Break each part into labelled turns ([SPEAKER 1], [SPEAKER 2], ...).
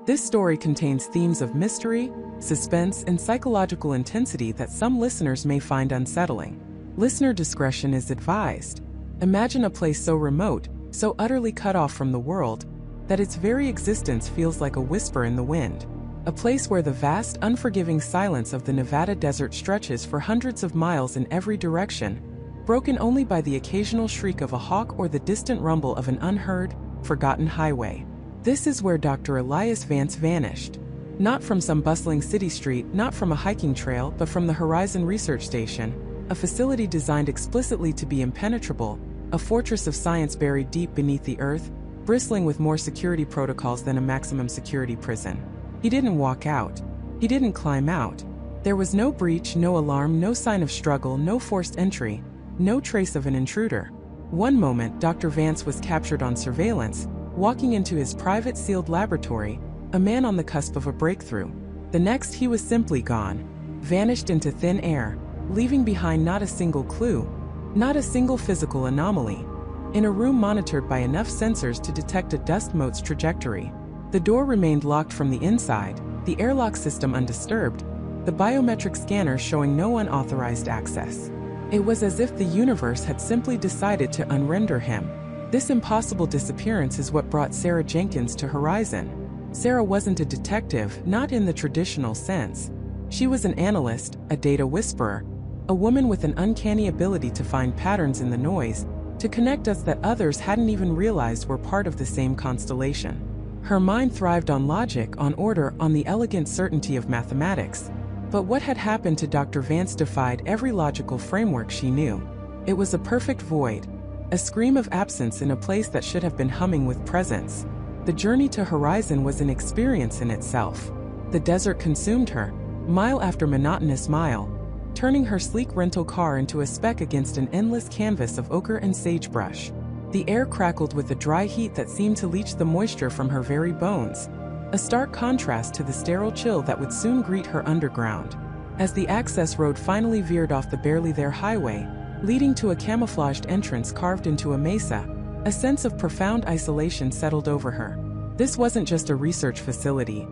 [SPEAKER 1] This story contains themes of mystery, suspense, and psychological intensity that some listeners may find unsettling. Listener discretion is advised. Imagine a place so remote, so utterly cut off from the world, that its very existence feels like a whisper in the wind. A place where the vast, unforgiving silence of the Nevada desert stretches for hundreds of miles in every direction, broken only by the occasional shriek of a hawk or the distant rumble of an unheard, forgotten highway. This is where Dr. Elias Vance vanished. Not from some bustling city street, not from a hiking trail, but from the Horizon Research Station, a facility designed explicitly to be impenetrable, a fortress of science buried deep beneath the earth, bristling with more security protocols than a maximum security prison. He didn't walk out. He didn't climb out. There was no breach, no alarm, no sign of struggle, no forced entry, no trace of an intruder. One moment, Dr. Vance was captured on surveillance, walking into his private sealed laboratory, a man on the cusp of a breakthrough. The next, he was simply gone, vanished into thin air, leaving behind not a single clue, not a single physical anomaly. In a room monitored by enough sensors to detect a dust mote's trajectory, the door remained locked from the inside, the airlock system undisturbed, the biometric scanner showing no unauthorized access. It was as if the universe had simply decided to unrender him. This impossible disappearance is what brought Sarah Jenkins to Horizon. Sarah wasn't a detective, not in the traditional sense. She was an analyst, a data whisperer, a woman with an uncanny ability to find patterns in the noise, to connect us that others hadn't even realized were part of the same constellation. Her mind thrived on logic, on order, on the elegant certainty of mathematics. But what had happened to Dr. Vance defied every logical framework she knew. It was a perfect void, a scream of absence in a place that should have been humming with presence. The journey to Horizon was an experience in itself. The desert consumed her, mile after monotonous mile, turning her sleek rental car into a speck against an endless canvas of ochre and sagebrush. The air crackled with a dry heat that seemed to leach the moisture from her very bones, a stark contrast to the sterile chill that would soon greet her underground. As the access road finally veered off the barely there highway, leading to a camouflaged entrance carved into a mesa, a sense of profound isolation settled over her. This wasn't just a research facility.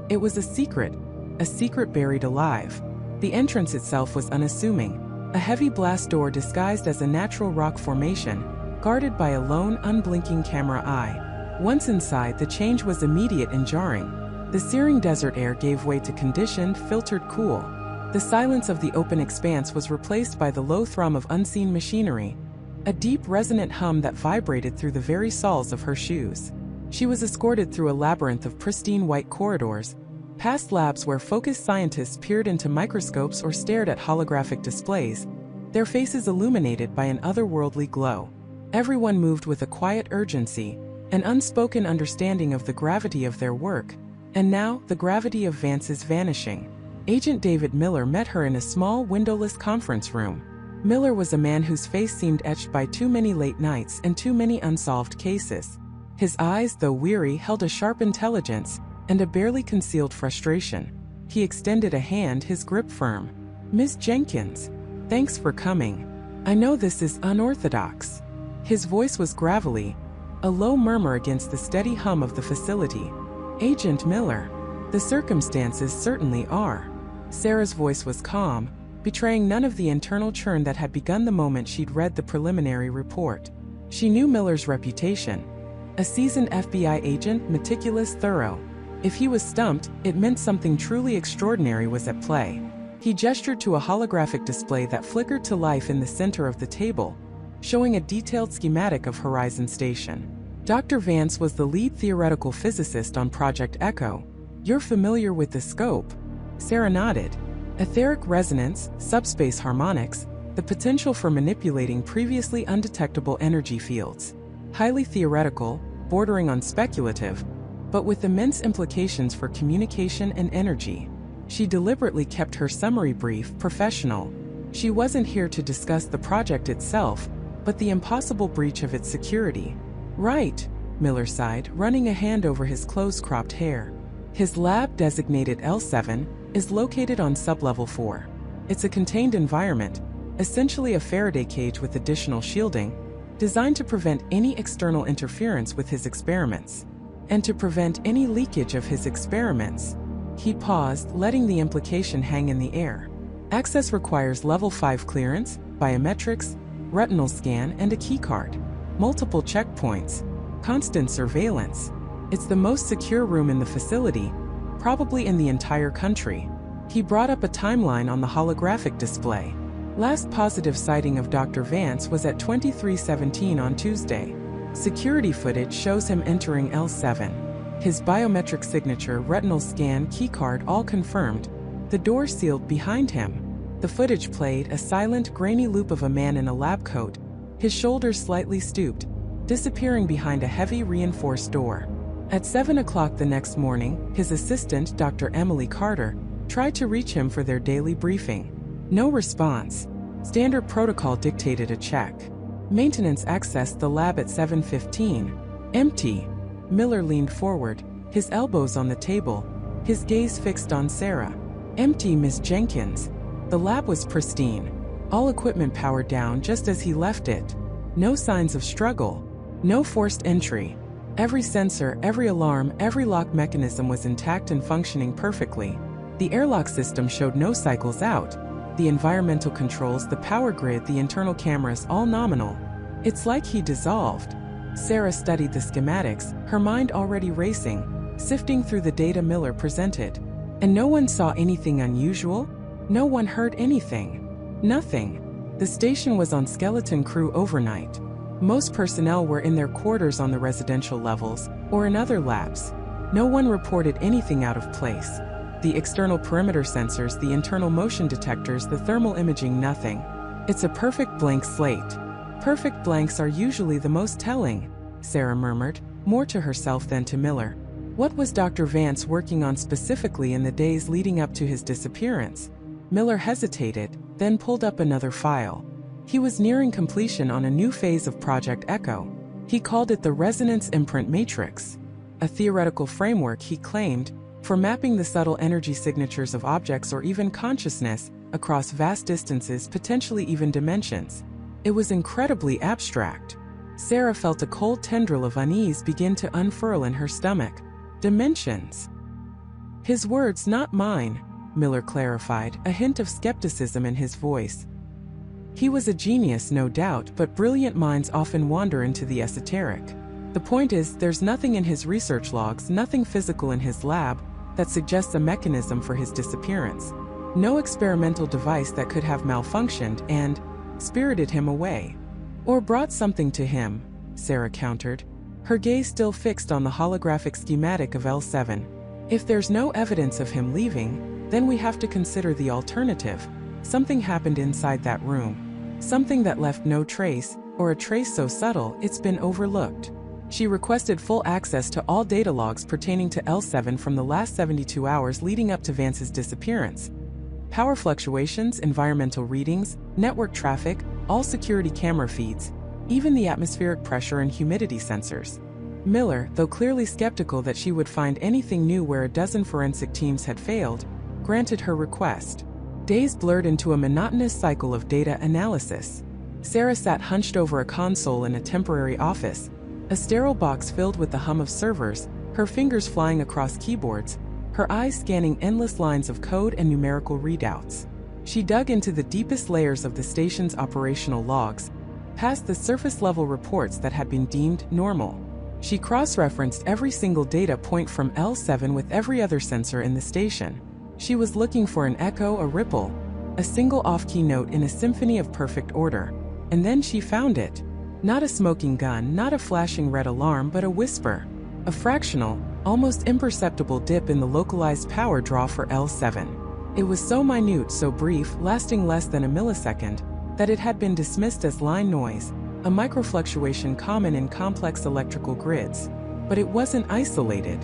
[SPEAKER 1] It was a secret buried alive. The entrance itself was unassuming, a heavy blast door disguised as a natural rock formation, guarded by a lone, unblinking camera eye. Once inside, the change was immediate and jarring. The searing desert air gave way to conditioned, filtered cool. The silence of the open expanse was replaced by the low thrum of unseen machinery, a deep, resonant hum that vibrated through the very soles of her shoes. She was escorted through a labyrinth of pristine white corridors, past labs where focused scientists peered into microscopes or stared at holographic displays, their faces illuminated by an otherworldly glow. Everyone moved with a quiet urgency, an unspoken understanding of the gravity of their work, and now the gravity of Vance's vanishing. Agent David Miller met her in a small, windowless conference room. Miller was a man whose face seemed etched by too many late nights and too many unsolved cases. His eyes, though weary, held a sharp intelligence and a barely concealed frustration. He extended a hand, his grip firm. "Miss Jenkins, thanks for coming. I know this is unorthodox." His voice was gravelly, a low murmur against the steady hum of the facility. "Agent Miller, the circumstances certainly are." Sarah's voice was calm, betraying none of the internal churn that had begun the moment she'd read the preliminary report. She knew Miller's reputation. A seasoned FBI agent, meticulous, thorough. If he was stumped, it meant something truly extraordinary was at play. He gestured to a holographic display that flickered to life in the center of the table, showing a detailed schematic of Horizon Station. Dr. Vance was the lead theoretical physicist on Project Echo. "You're familiar with the scope?" Sarah nodded. Etheric resonance, subspace harmonics, the potential for manipulating previously undetectable energy fields. Highly theoretical, bordering on speculative, but with immense implications for communication and energy. She deliberately kept her summary brief, professional. She wasn't here to discuss the project itself, but the impossible breach of its security. "Right," Miller sighed, running a hand over his close-cropped hair. "His lab, designated L7, is located on sublevel 4. It's a contained environment, essentially a Faraday cage with additional shielding, designed to prevent any external interference with his experiments. and to prevent any leakage of his experiments. He paused, letting the implication hang in the air. Access requires Level 5 clearance, biometrics, retinal scan, and a keycard. Multiple checkpoints. Constant surveillance. It's the most secure room in the facility, probably in the entire country. He brought up a timeline on the holographic display. Last positive sighting of Dr. Vance was at 23:17 on Tuesday. Security footage shows him entering L7. His biometric signature, retinal scan, keycard all confirmed. The door sealed behind him. The footage played a silent, grainy loop of a man in a lab coat, his shoulders slightly stooped, disappearing behind a heavy reinforced door. At 7 o'clock the next morning, his assistant, Dr. Emily Carter, tried to reach him for their daily briefing. No response. Standard protocol dictated a check. Maintenance accessed the lab at 7:15. Empty. Miller leaned forward, his elbows on the table, his gaze fixed on Sarah. Empty, Miss Jenkins. The lab was pristine. All equipment powered down just as he left it. No signs of struggle. No forced entry. Every sensor, every alarm, every lock mechanism was intact and functioning perfectly. The airlock system showed no cycles out. The environmental controls, the power grid, the internal cameras, all nominal. It's like he dissolved. Sarah studied the schematics, her mind already racing, sifting through the data Miller presented. And no one saw anything unusual? No one heard anything. Nothing. The station was on skeleton crew overnight. Most personnel were in their quarters on the residential levels, or in other labs. No one reported anything out of place. The external perimeter sensors, the internal motion detectors, the thermal imaging, nothing. It's a perfect blank slate. Perfect blanks are usually the most telling, Sarah murmured, more to herself than to Miller. What was Dr. Vance working on specifically in the days leading up to his disappearance? Miller hesitated, then pulled up another file. He was nearing completion on a new phase of Project Echo. He called it the Resonance Imprint Matrix, a theoretical framework, he claimed, for mapping the subtle energy signatures of objects or even consciousness across vast distances, potentially even dimensions. It was incredibly abstract. Sarah felt a cold tendril of unease begin to unfurl in her stomach. Dimensions. His words, not mine, Miller clarified, a hint of skepticism in his voice. He was a genius, no doubt, but brilliant minds often wander into the esoteric. The point is, there's nothing in his research logs, nothing physical in his lab, that suggests a mechanism for his disappearance. No experimental device that could have malfunctioned and spirited him away. Or brought something to him, Sarah countered, her gaze still fixed on the holographic schematic of L7. If there's no evidence of him leaving, then we have to consider the alternative. Something happened inside that room. Something that left no trace, or a trace so subtle it's been overlooked. She requested full access to all data logs pertaining to L7 from the last 72 hours leading up to Vance's disappearance. Power fluctuations, environmental readings, network traffic, all security camera feeds, even the atmospheric pressure and humidity sensors. Miller, though clearly skeptical that she would find anything new where a dozen forensic teams had failed, granted her request. Days blurred into a monotonous cycle of data analysis. Sarah sat hunched over a console in a temporary office, a sterile box filled with the hum of servers, her fingers flying across keyboards, her eyes scanning endless lines of code and numerical readouts. She dug into the deepest layers of the station's operational logs, past the surface-level reports that had been deemed normal. She cross-referenced every single data point from L7 with every other sensor in the station. She was looking for an echo, a ripple, a single off-key note in a symphony of perfect order. And then she found it. Not a smoking gun, not a flashing red alarm, but a whisper. A fractional, almost imperceptible dip in the localized power draw for L7. It was so minute, so brief, lasting less than a millisecond, that it had been dismissed as line noise, a microfluctuation common in complex electrical grids. But it wasn't isolated.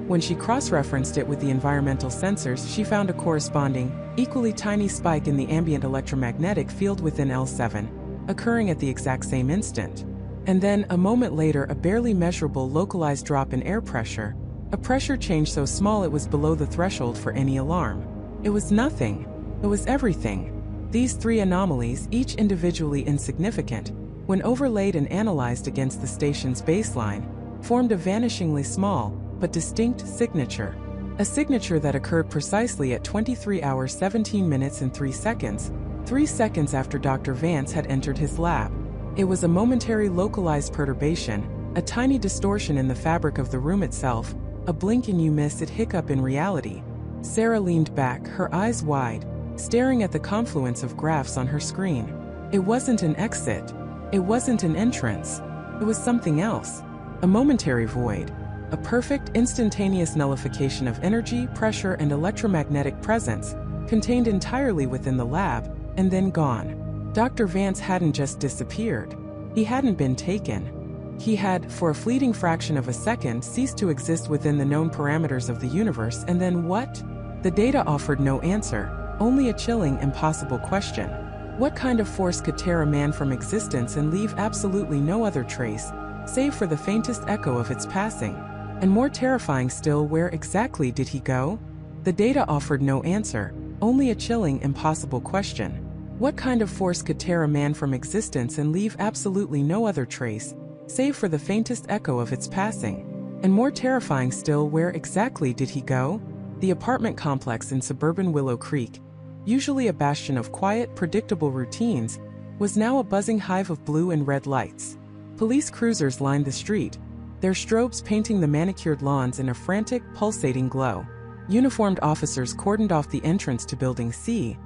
[SPEAKER 1] When she cross-referenced it with the environmental sensors, she found a corresponding, equally tiny spike in the ambient electromagnetic field within L7, occurring at the exact same instant. And then, a moment later, a barely measurable localized drop in air pressure, a pressure change so small it was below the threshold for any alarm. It was nothing. It was everything. These three anomalies, each individually insignificant, when overlaid and analyzed against the station's baseline, formed a vanishingly small, but distinct signature. A signature that occurred precisely at 23 hours 17 minutes and 3 seconds, 3 seconds after Dr. Vance had entered his lab. It was a momentary localized perturbation, a tiny distortion in the fabric of the room itself, a blink and you miss it hiccup in reality. Sarah leaned back, her eyes wide, staring at the confluence of graphs on her screen. It wasn't an exit. It wasn't an entrance. It was something else. A momentary void. A perfect, instantaneous nullification of energy, pressure, and electromagnetic presence, contained entirely within the lab, and then gone. Dr. Vance hadn't just disappeared. He hadn't been taken. He had, for a fleeting fraction of a second, ceased to exist within the known parameters of the universe, and then what? The data offered no answer, only a chilling, impossible question. What kind of force could tear a man from existence and leave absolutely no other trace, save for the faintest echo of its passing? And more terrifying still, where exactly did he go? The data offered no answer, only a chilling, impossible question. What kind of force could tear a man from existence and leave absolutely no other trace, save for the faintest echo of its passing? And more terrifying still, where exactly did he go? The apartment complex in suburban Willow Creek, usually a bastion of quiet, predictable routines, was now a buzzing hive of blue and red lights. Police cruisers lined the street, their strobes painting the manicured lawns in a frantic, pulsating glow. Uniformed officers cordoned off the entrance to Building C,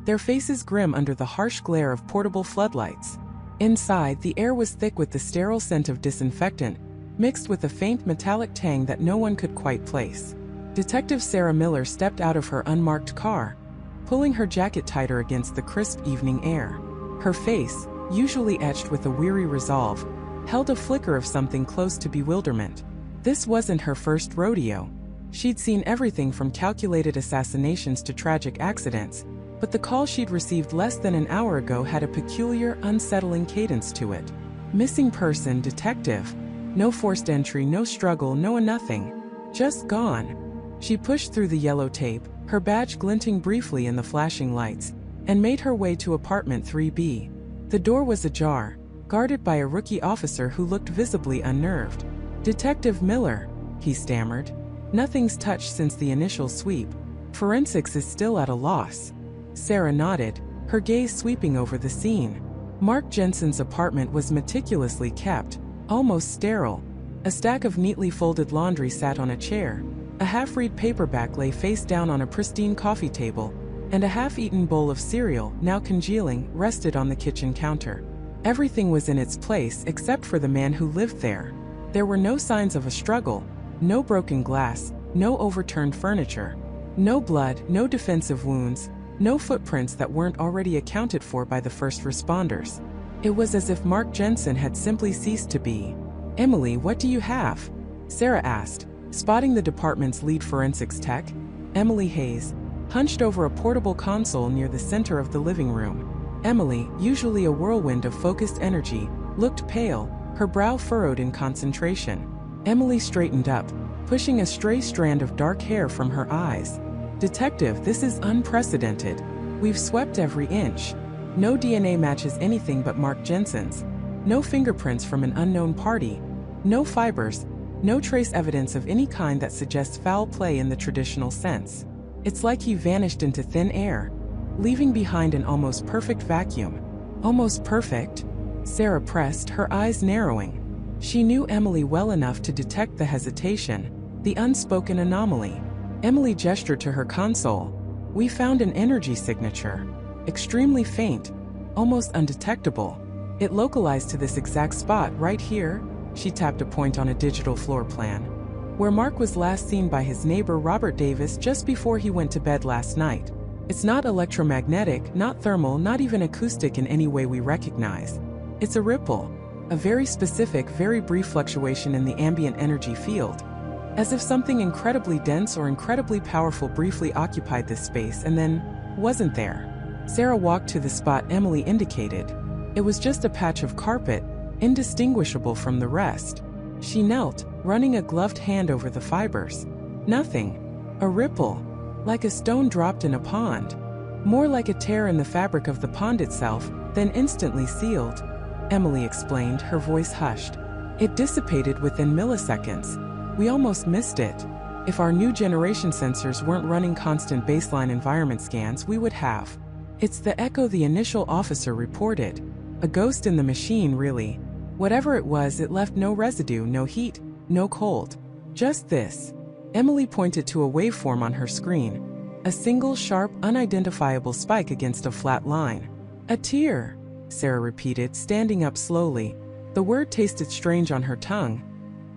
[SPEAKER 1] their faces grim under the harsh glare of portable floodlights. Inside, the air was thick with the sterile scent of disinfectant, mixed with a faint metallic tang that no one could quite place. Detective Sarah Miller stepped out of her unmarked car, pulling her jacket tighter against the crisp evening air. Her face, usually etched with a weary resolve, held a flicker of something close to bewilderment. This wasn't her first rodeo. She'd seen everything from calculated assassinations to tragic accidents, but the call she'd received less than an hour ago had a peculiar, unsettling cadence to it. Missing person, detective. No forced entry, no struggle, no nothing. Just gone. She pushed through the yellow tape, her badge glinting briefly in the flashing lights, and made her way to apartment 3B. The door was ajar, guarded by a rookie officer who looked visibly unnerved. "Detective Miller," he stammered. "Nothing's touched since the initial sweep. Forensics is still at a loss." Sarah nodded, her gaze sweeping over the scene. Mark Jensen's apartment was meticulously kept, almost sterile. A stack of neatly folded laundry sat on a chair, a half-read paperback lay face down on a pristine coffee table, and a half-eaten bowl of cereal, now congealing, rested on the kitchen counter. Everything was in its place except for the man who lived there. There were no signs of a struggle, no broken glass, no overturned furniture, no blood, no defensive wounds, no footprints that weren't already accounted for by the first responders. It was as if Mark Jensen had simply ceased to be. "Emily, what do you have?" Sarah asked, spotting the department's lead forensics tech, Emily Hayes, hunched over a portable console near the center of the living room. Emily, usually a whirlwind of focused energy, looked pale, her brow furrowed in concentration. Emily straightened up, pushing a stray strand of dark hair from her eyes. "Detective, this is unprecedented. We've swept every inch. No DNA matches anything but Mark Jensen's. No fingerprints from an unknown party. No fibers. No trace evidence of any kind that suggests foul play in the traditional sense. It's like he vanished into thin air, leaving behind an almost perfect vacuum." "Almost perfect?" Sarah pressed, her eyes narrowing. She knew Emily well enough to detect the hesitation, the unspoken anomaly. Emily gestured to her console. "We found an energy signature. Extremely faint, almost undetectable. It localized to this exact spot right here." She tapped a point on a digital floor plan, "where Mark was last seen by his neighbor Robert Davis just before he went to bed last night. It's not electromagnetic, not thermal, not even acoustic in any way we recognize. It's a ripple, a very specific, very brief fluctuation in the ambient energy field. As if something incredibly dense or incredibly powerful briefly occupied this space and then wasn't there." Sarah walked to the spot Emily indicated. It was just a patch of carpet, indistinguishable from the rest. She knelt, running a gloved hand over the fibers. Nothing. A ripple. Like a stone dropped in a pond. More like a tear in the fabric of the pond itself, then instantly sealed. Emily explained, her voice hushed. "It dissipated within milliseconds. We almost missed it. If our new generation sensors weren't running constant baseline environment scans, we would have. It's the echo the initial officer reported. A ghost in the machine, really. Whatever it was, it left no residue, no heat, no cold. Just this. Emily pointed to a waveform on her screen. A single sharp, unidentifiable spike against a flat line. A tear, Sarah repeated, standing up slowly. The word tasted strange on her tongue.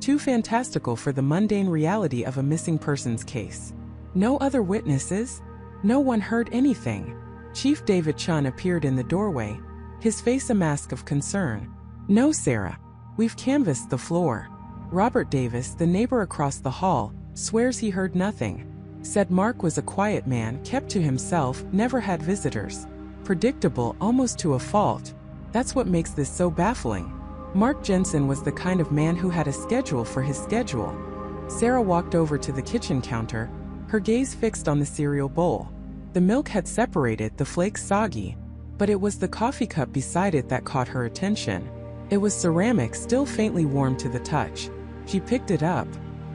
[SPEAKER 1] Too fantastical for the mundane reality of a missing persons case. No other witnesses? No one heard anything. Chief David Chun appeared in the doorway, his face a mask of concern. No, Sarah. We've canvassed the floor. Robert Davis, the neighbor across the hall, swears he heard nothing. Said Mark was a quiet man, kept to himself, never had visitors. Predictable, almost to a fault. That's what makes this so baffling. Mark Jensen was the kind of man who had a schedule for his schedule. Sarah walked over to the kitchen counter, her gaze fixed on the cereal bowl. The milk had separated, the flakes soggy, but it was the coffee cup beside it that caught her attention. It was ceramic, still faintly warm to the touch. She picked it up.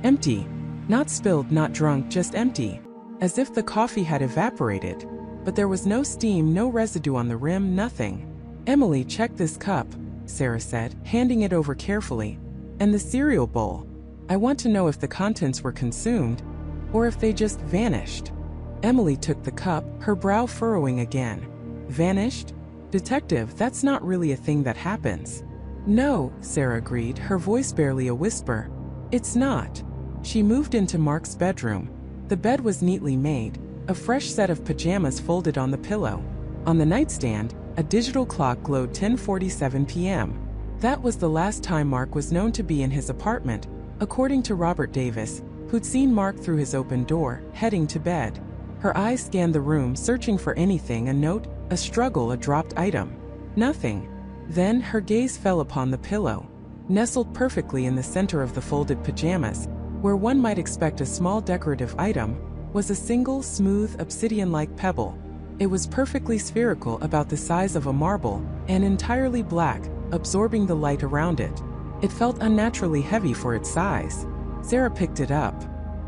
[SPEAKER 1] Empty. Not spilled, not drunk, just empty. As if the coffee had evaporated. But there was no steam, no residue on the rim, nothing. Emily, check this cup, Sarah said, handing it over carefully. And the cereal bowl. I want to know if the contents were consumed, or if they just vanished. Emily took the cup, her brow furrowing again. Vanished? Detective, that's not really a thing that happens. No, Sarah agreed, her voice barely a whisper. It's not. She moved into Mark's bedroom. The bed was neatly made, a fresh set of pajamas folded on the pillow. On the nightstand, a digital clock glowed 10:47 p.m. That was the last time Mark was known to be in his apartment, according to Robert Davis, who'd seen Mark through his open door, heading to bed. Her eyes scanned the room, searching for anything, a note, a struggle, a dropped item. Nothing. Then her gaze fell upon the pillow. Nestled perfectly in the center of the folded pajamas, where one might expect a small decorative item, was a single, smooth, obsidian-like pebble. It was perfectly spherical, about the size of a marble, and entirely black, absorbing the light around it. It felt unnaturally heavy for its size. Sarah picked it up.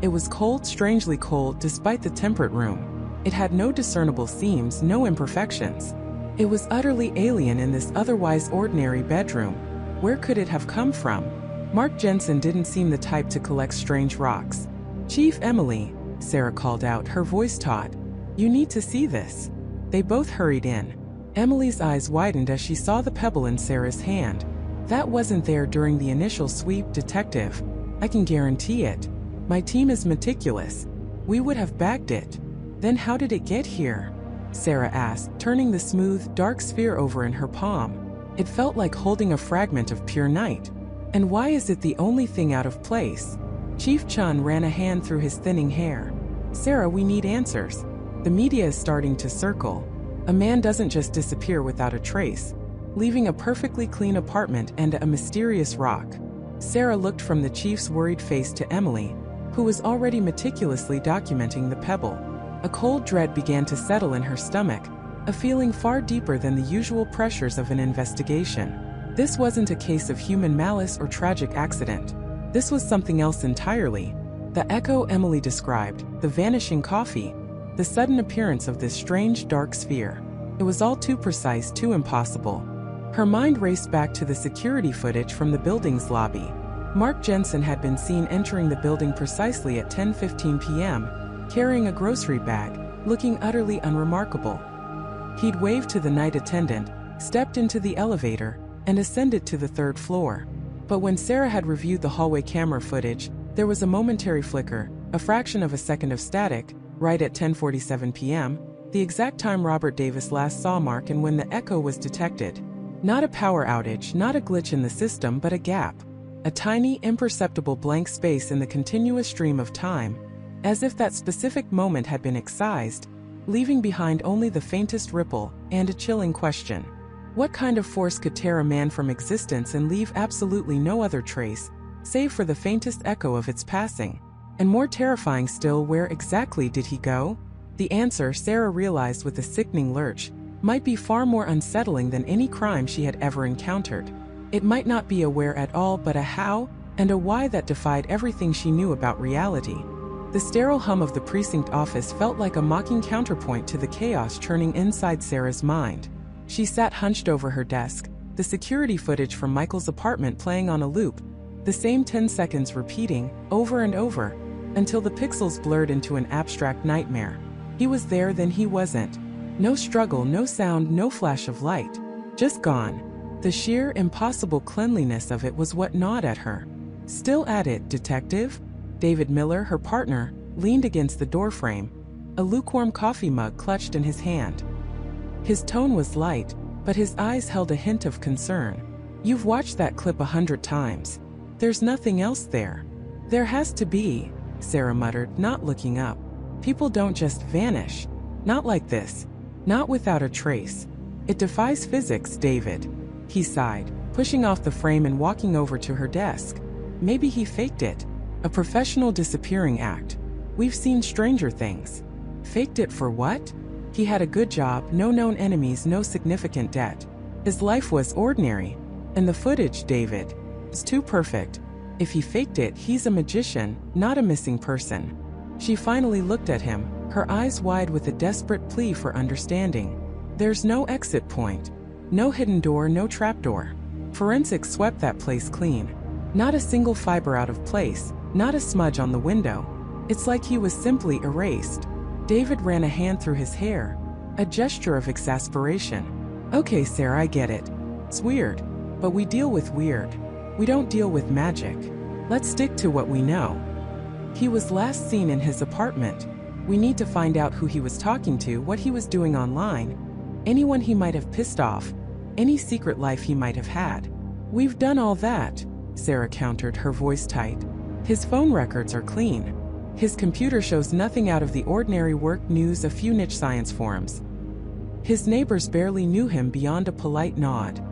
[SPEAKER 1] It was cold, strangely cold, despite the temperate room. It had no discernible seams, no imperfections. It was utterly alien in this otherwise ordinary bedroom. Where could it have come from? Mark Jensen didn't seem the type to collect strange rocks. Chief Emily, Sarah called out, her voice taut. You need to see this. They both hurried in. Emily's eyes widened as she saw the pebble in Sarah's hand. That wasn't there during the initial sweep, detective. I can guarantee it. My team is meticulous. We would have bagged it. Then how did it get here? Sarah asked, turning the smooth, dark sphere over in her palm. It felt like holding a fragment of pure night. And why is it the only thing out of place? Chief Chun ran a hand through his thinning hair. Sarah, we need answers. The media is starting to circle. A man doesn't just disappear without a trace, leaving a perfectly clean apartment and a mysterious rock. Sarah looked from the chief's worried face to Emily, who was already meticulously documenting the pebble. A cold dread began to settle in her stomach, a feeling far deeper than the usual pressures of an investigation. This wasn't a case of human malice or tragic accident. This was something else entirely. The echo Emily described, the vanishing coffee, the sudden appearance of this strange dark sphere. It was all too precise, too impossible. Her mind raced back to the security footage from the building's lobby. Mark Jensen had been seen entering the building precisely at 10:15 p.m., carrying a grocery bag, looking utterly unremarkable. He'd waved to the night attendant, stepped into the elevator, and ascended to the third floor. But when Sarah had reviewed the hallway camera footage, there was a momentary flicker, a fraction of a second of static, right at 10:47 p.m., the exact time Robert Davis last saw Mark and when the echo was detected. Not a power outage, not a glitch in the system, but a gap. A tiny, imperceptible blank space in the continuous stream of time, as if that specific moment had been excised, leaving behind only the faintest ripple and a chilling question. What kind of force could tear a man from existence and leave absolutely no other trace, save for the faintest echo of its passing? And more terrifying still, where exactly did he go? The answer, Sarah realized with a sickening lurch, might be far more unsettling than any crime she had ever encountered. It might not be a where at all, but a how, and a why that defied everything she knew about reality. The sterile hum of the precinct office felt like a mocking counterpoint to the chaos churning inside Sarah's mind. She sat hunched over her desk, the security footage from Michael's apartment playing on a loop, the same 10 seconds repeating, over and over, until the pixels blurred into an abstract nightmare. He was there, then he wasn't. No struggle, no sound, no flash of light. Just gone. The sheer, impossible cleanliness of it was what gnawed at her. Still at it, detective? David Miller, her partner, leaned against the doorframe, a lukewarm coffee mug clutched in his hand. His tone was light, but his eyes held a hint of concern. You've watched that clip 100 times. There's nothing else there. There has to be, Sarah muttered, not looking up. People don't just vanish. Not like this. Not without a trace. It defies physics, David. He sighed, pushing off the frame and walking over to her desk. Maybe he faked it. A professional disappearing act. We've seen stranger things. Faked it for what? He had a good job, no known enemies, no significant debt. His life was ordinary. And the footage, David, is too perfect. If he faked it, he's a magician, not a missing person. She finally looked at him, her eyes wide with a desperate plea for understanding. There's no exit point. No hidden door, no trapdoor. Forensics swept that place clean. Not a single fiber out of place, not a smudge on the window. It's like he was simply erased. David ran a hand through his hair, a gesture of exasperation. Okay, Sarah, I get it. It's weird, but we deal with weird. We don't deal with magic. Let's stick to what we know. He was last seen in his apartment. We need to find out who he was talking to, what he was doing online, anyone he might have pissed off, any secret life he might have had. We've done all that, Sarah countered, her voice tight. His phone records are clean. His computer shows nothing out of the ordinary: work, news, a few niche science forums. His neighbors barely knew him beyond a polite nod.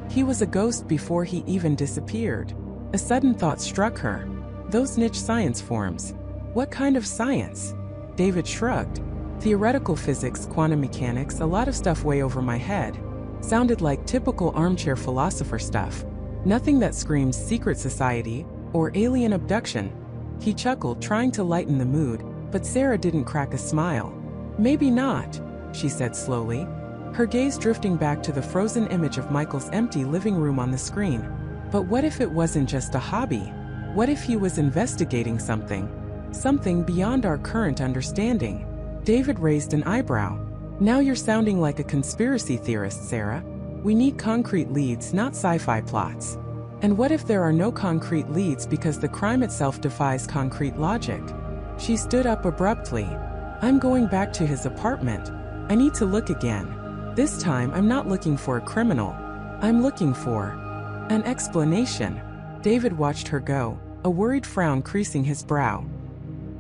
[SPEAKER 1] He was a ghost before he even disappeared. A sudden thought struck her. Those niche science forums. What kind of science? David shrugged. Theoretical physics, quantum mechanics, a lot of stuff way over my head. Sounded like typical armchair philosopher stuff. Nothing that screams secret society or alien abduction. He chuckled, trying to lighten the mood, but Sarah didn't crack a smile. Maybe not, she said slowly, her gaze drifting back to the frozen image of Michael's empty living room on the screen. But what if it wasn't just a hobby? What if he was investigating something? Something beyond our current understanding? David raised an eyebrow. Now you're sounding like a conspiracy theorist, Sarah. We need concrete leads, not sci-fi plots. And what if there are no concrete leads because the crime itself defies concrete logic? She stood up abruptly. I'm going back to his apartment. I need to look again. This time I'm not looking for a criminal. I'm looking for an explanation. David watched her go, a worried frown creasing his brow.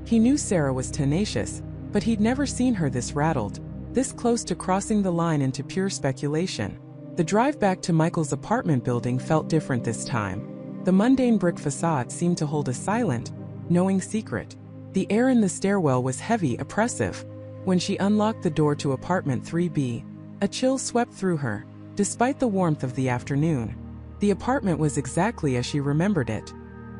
[SPEAKER 1] He knew Sarah was tenacious, but he'd never seen her this rattled, this close to crossing the line into pure speculation. The drive back to Michael's apartment building felt different this time. The mundane brick facade seemed to hold a silent, knowing secret. The air in the stairwell was heavy, oppressive. When she unlocked the door to apartment 3B, a chill swept through her, despite the warmth of the afternoon. The apartment was exactly as she remembered it.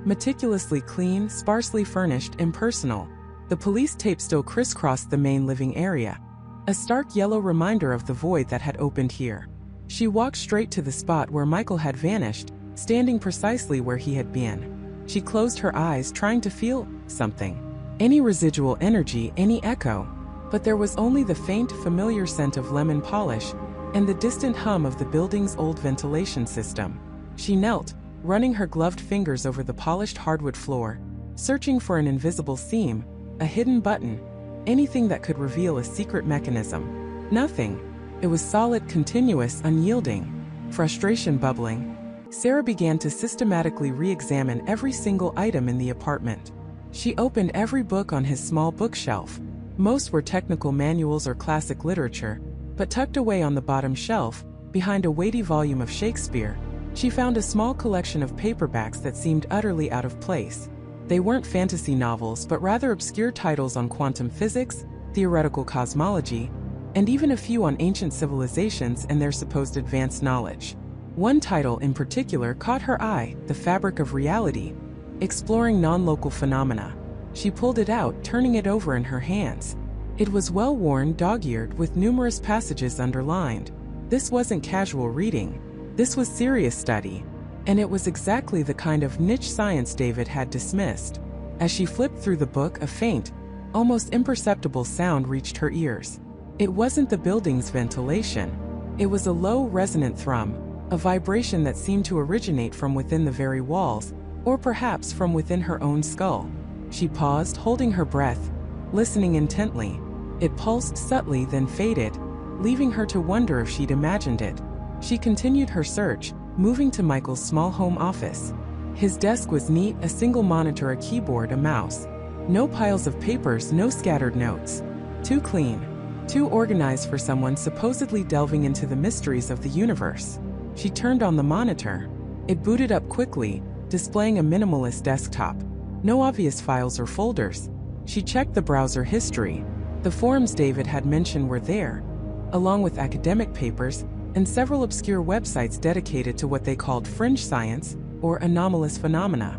[SPEAKER 1] Meticulously clean, sparsely furnished, impersonal. The police tape still crisscrossed the main living area, a stark yellow reminder of the void that had opened here. She walked straight to the spot where Michael had vanished, standing precisely where he had been. She closed her eyes, trying to feel something. Any residual energy, any echo. But there was only the faint, familiar scent of lemon polish and the distant hum of the building's old ventilation system. She knelt, running her gloved fingers over the polished hardwood floor, searching for an invisible seam, a hidden button, anything that could reveal a secret mechanism. Nothing. It was solid, continuous, unyielding. Frustration bubbling. Sarah began to systematically re-examine every single item in the apartment. She opened every book on his small bookshelf. Most were technical manuals or classic literature, but tucked away on the bottom shelf, behind a weighty volume of Shakespeare, she found a small collection of paperbacks that seemed utterly out of place. They weren't fantasy novels, but rather obscure titles on quantum physics, theoretical cosmology, and even a few on ancient civilizations and their supposed advanced knowledge. One title in particular caught her eye, The Fabric of Reality, exploring non-local phenomena. She pulled it out, turning it over in her hands. It was well-worn, dog-eared, with numerous passages underlined. This wasn't casual reading. This was serious study. And it was exactly the kind of niche science David had dismissed. As she flipped through the book, a faint, almost imperceptible sound reached her ears. It wasn't the building's ventilation. It was a low, resonant thrum, a vibration that seemed to originate from within the very walls, or perhaps from within her own skull. She paused, holding her breath, listening intently. It pulsed subtly, then faded, leaving her to wonder if she'd imagined it. She continued her search, moving to Michael's small home office. His desk was neat, a single monitor, a keyboard, a mouse. No piles of papers, no scattered notes. Too clean, too organized for someone supposedly delving into the mysteries of the universe. She turned on the monitor. It booted up quickly, displaying a minimalist desktop. No obvious files or folders. She checked the browser history. The forums David had mentioned were there, along with academic papers and several obscure websites dedicated to what they called fringe science or anomalous phenomena.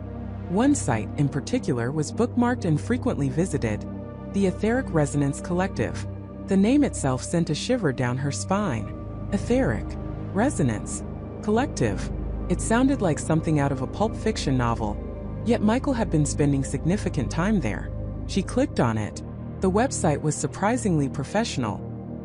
[SPEAKER 1] One site in particular was bookmarked and frequently visited, the Etheric Resonance Collective. The name itself sent a shiver down her spine. Etheric Resonance Collective. It sounded like something out of a pulp fiction novel, yet Michael had been spending significant time there. She clicked on it. The website was surprisingly professional,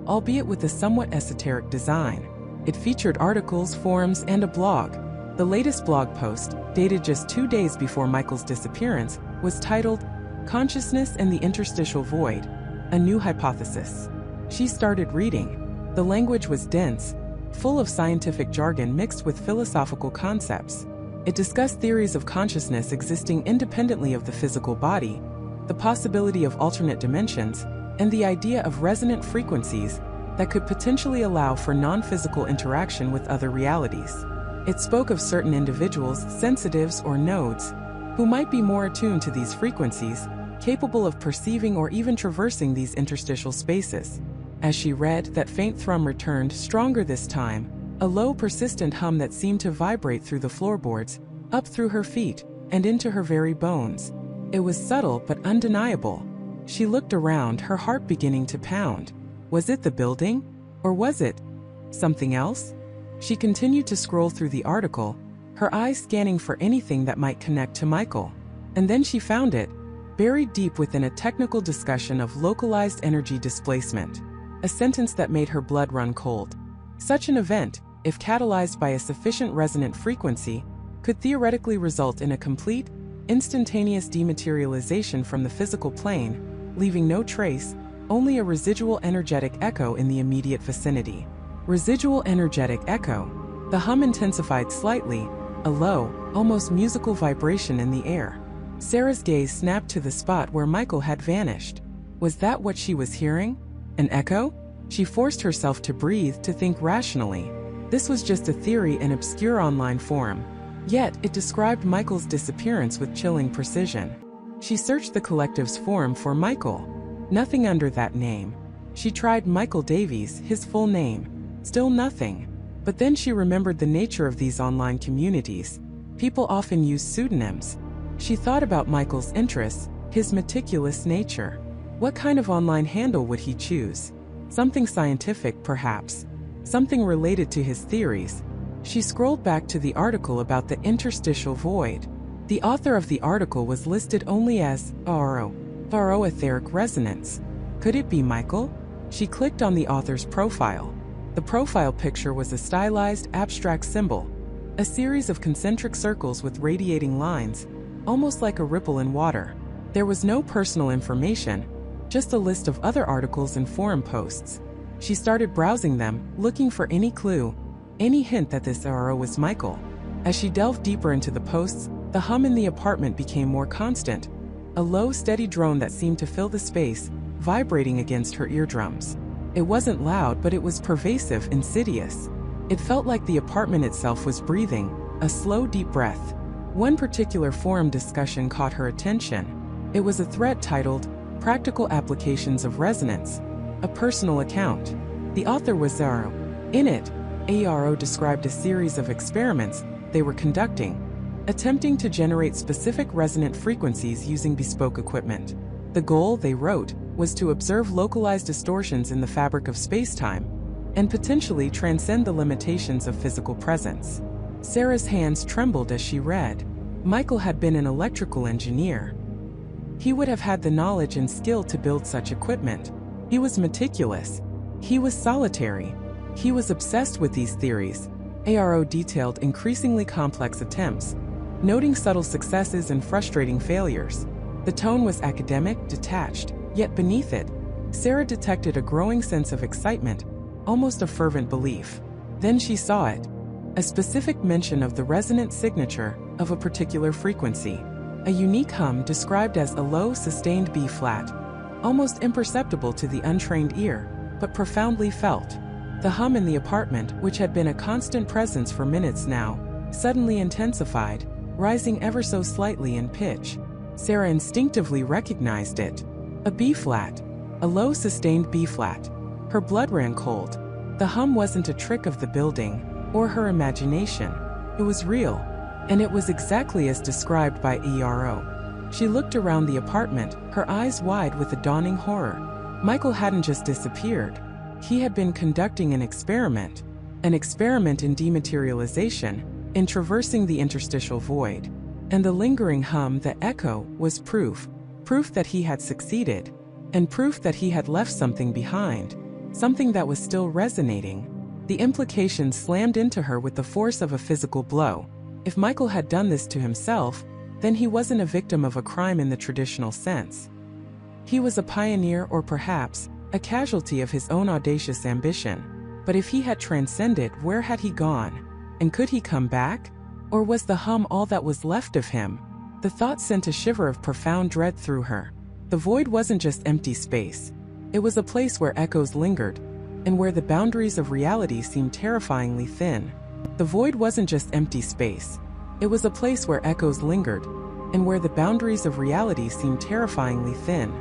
[SPEAKER 1] albeit with a somewhat esoteric design. It featured articles, forums, and a blog. The latest blog post, dated just 2 days before Michael's disappearance, was titled, Consciousness and the Interstitial Void, a New Hypothesis. She started reading. The language was dense, full of scientific jargon mixed with philosophical concepts. It discussed theories of consciousness existing independently of the physical body, the possibility of alternate dimensions, and the idea of resonant frequencies that could potentially allow for non-physical interaction with other realities. It spoke of certain individuals, sensitives or nodes, who might be more attuned to these frequencies, capable of perceiving or even traversing these interstitial spaces. As she read, that faint thrum returned, stronger this time, a low, persistent hum that seemed to vibrate through the floorboards, up through her feet, and into her very bones. It was subtle but undeniable. She looked around, her heart beginning to pound. Was it the building? Or was it something else? She continued to scroll through the article, her eyes scanning for anything that might connect to Michael. And then she found it, buried deep within a technical discussion of localized energy displacement. A sentence that made her blood run cold. Such an event, if catalyzed by a sufficient resonant frequency, could theoretically result in a complete, instantaneous dematerialization from the physical plane, leaving no trace, only a residual energetic echo in the immediate vicinity. Residual energetic echo. The hum intensified slightly, a low, almost musical vibration in the air. Sarah's gaze snapped to the spot where Michael had vanished. Was that what she was hearing? An echo? She forced herself to breathe, to think rationally. This was just a theory, an obscure online forum. Yet, it described Michael's disappearance with chilling precision. She searched the collective's forum for Michael. Nothing under that name. She tried Michael Davies, his full name. Still nothing. But then she remembered the nature of these online communities. People often use pseudonyms. She thought about Michael's interests, his meticulous nature. What kind of online handle would he choose? Something scientific, perhaps. Something related to his theories. She scrolled back to the article about the interstitial void. The author of the article was listed only as RO Etheric Resonance. Could it be Michael? She clicked on the author's profile. The profile picture was a stylized, abstract symbol, a series of concentric circles with radiating lines, almost like a ripple in water. There was no personal information, just a list of other articles and forum posts. She started browsing them, looking for any clue, any hint that this RO was Michael. As she delved deeper into the posts, the hum in the apartment became more constant, a low, steady drone that seemed to fill the space, vibrating against her eardrums. It wasn't loud, but it was pervasive, insidious. It felt like the apartment itself was breathing, a slow, deep breath. One particular forum discussion caught her attention. It was a thread titled, Practical Applications of Resonance, a personal account. The author was Zaro. In it, ARO described a series of experiments they were conducting, attempting to generate specific resonant frequencies using bespoke equipment. The goal, they wrote, was to observe localized distortions in the fabric of space-time and potentially transcend the limitations of physical presence. Sarah's hands trembled as she read. Michael had been an electrical engineer. He would have had the knowledge and skill to build such equipment. He was meticulous. He was solitary. He was obsessed with these theories. ARO detailed increasingly complex attempts, noting subtle successes and frustrating failures. The tone was academic, detached, yet beneath it, Sarah detected a growing sense of excitement, almost a fervent belief. Then she saw it. A specific mention of the resonant signature of a particular frequency. A unique hum described as a low, sustained B-flat, almost imperceptible to the untrained ear, but profoundly felt. The hum in the apartment, which had been a constant presence for minutes now, suddenly intensified, rising ever so slightly in pitch. Sarah instinctively recognized it. A B-flat. A low, sustained B-flat. Her blood ran cold. The hum wasn't a trick of the building or her imagination. It was real, and it was exactly as described by ARO. She looked around the apartment, her eyes wide with a dawning horror. Michael hadn't just disappeared. He had been conducting an experiment in dematerialization, in traversing the interstitial void. And the lingering hum, the echo, was proof that he had succeeded, and proof that he had left something behind, something that was still resonating. The implication slammed into her with the force of a physical blow. If Michael had done this to himself, then he wasn't a victim of a crime in the traditional sense. He was a pioneer, or perhaps a casualty of his own audacious ambition. But if he had transcended, where had he gone? And could he come back? Or was the hum all that was left of him? The thought sent a shiver of profound dread through her. The void wasn't just empty space. It was a place where echoes lingered, and where the boundaries of reality seemed terrifyingly thin. The void wasn't just empty space. It was a place where echoes lingered, and where the boundaries of reality seemed terrifyingly thin.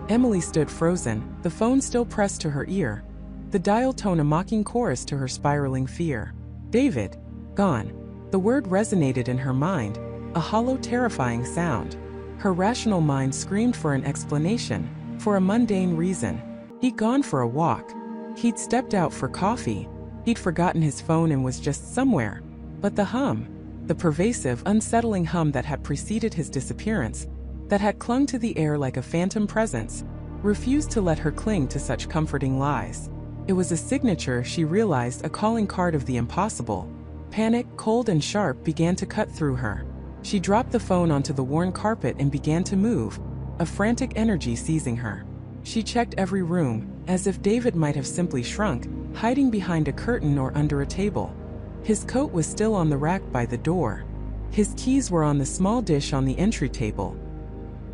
[SPEAKER 1] Emily stood frozen, the phone still pressed to her ear, the dial tone a mocking chorus to her spiraling fear. David. Gone. The word resonated in her mind, a hollow, terrifying sound. Her rational mind screamed for an explanation, for a mundane reason. He'd gone for a walk. He'd stepped out for coffee. He'd forgotten his phone and was just somewhere. But the hum, the pervasive, unsettling hum that had preceded his disappearance, that had clung to the air like a phantom presence, refused to let her cling to such comforting lies. It was a signature, she realized, a calling card of the impossible. Panic, cold and sharp, began to cut through her. She dropped the phone onto the worn carpet and began to move, a frantic energy seizing her. She checked every room, as if David might have simply shrunk, hiding behind a curtain or under a table. His coat was still on the rack by the door. His keys were on the small dish on the entry table.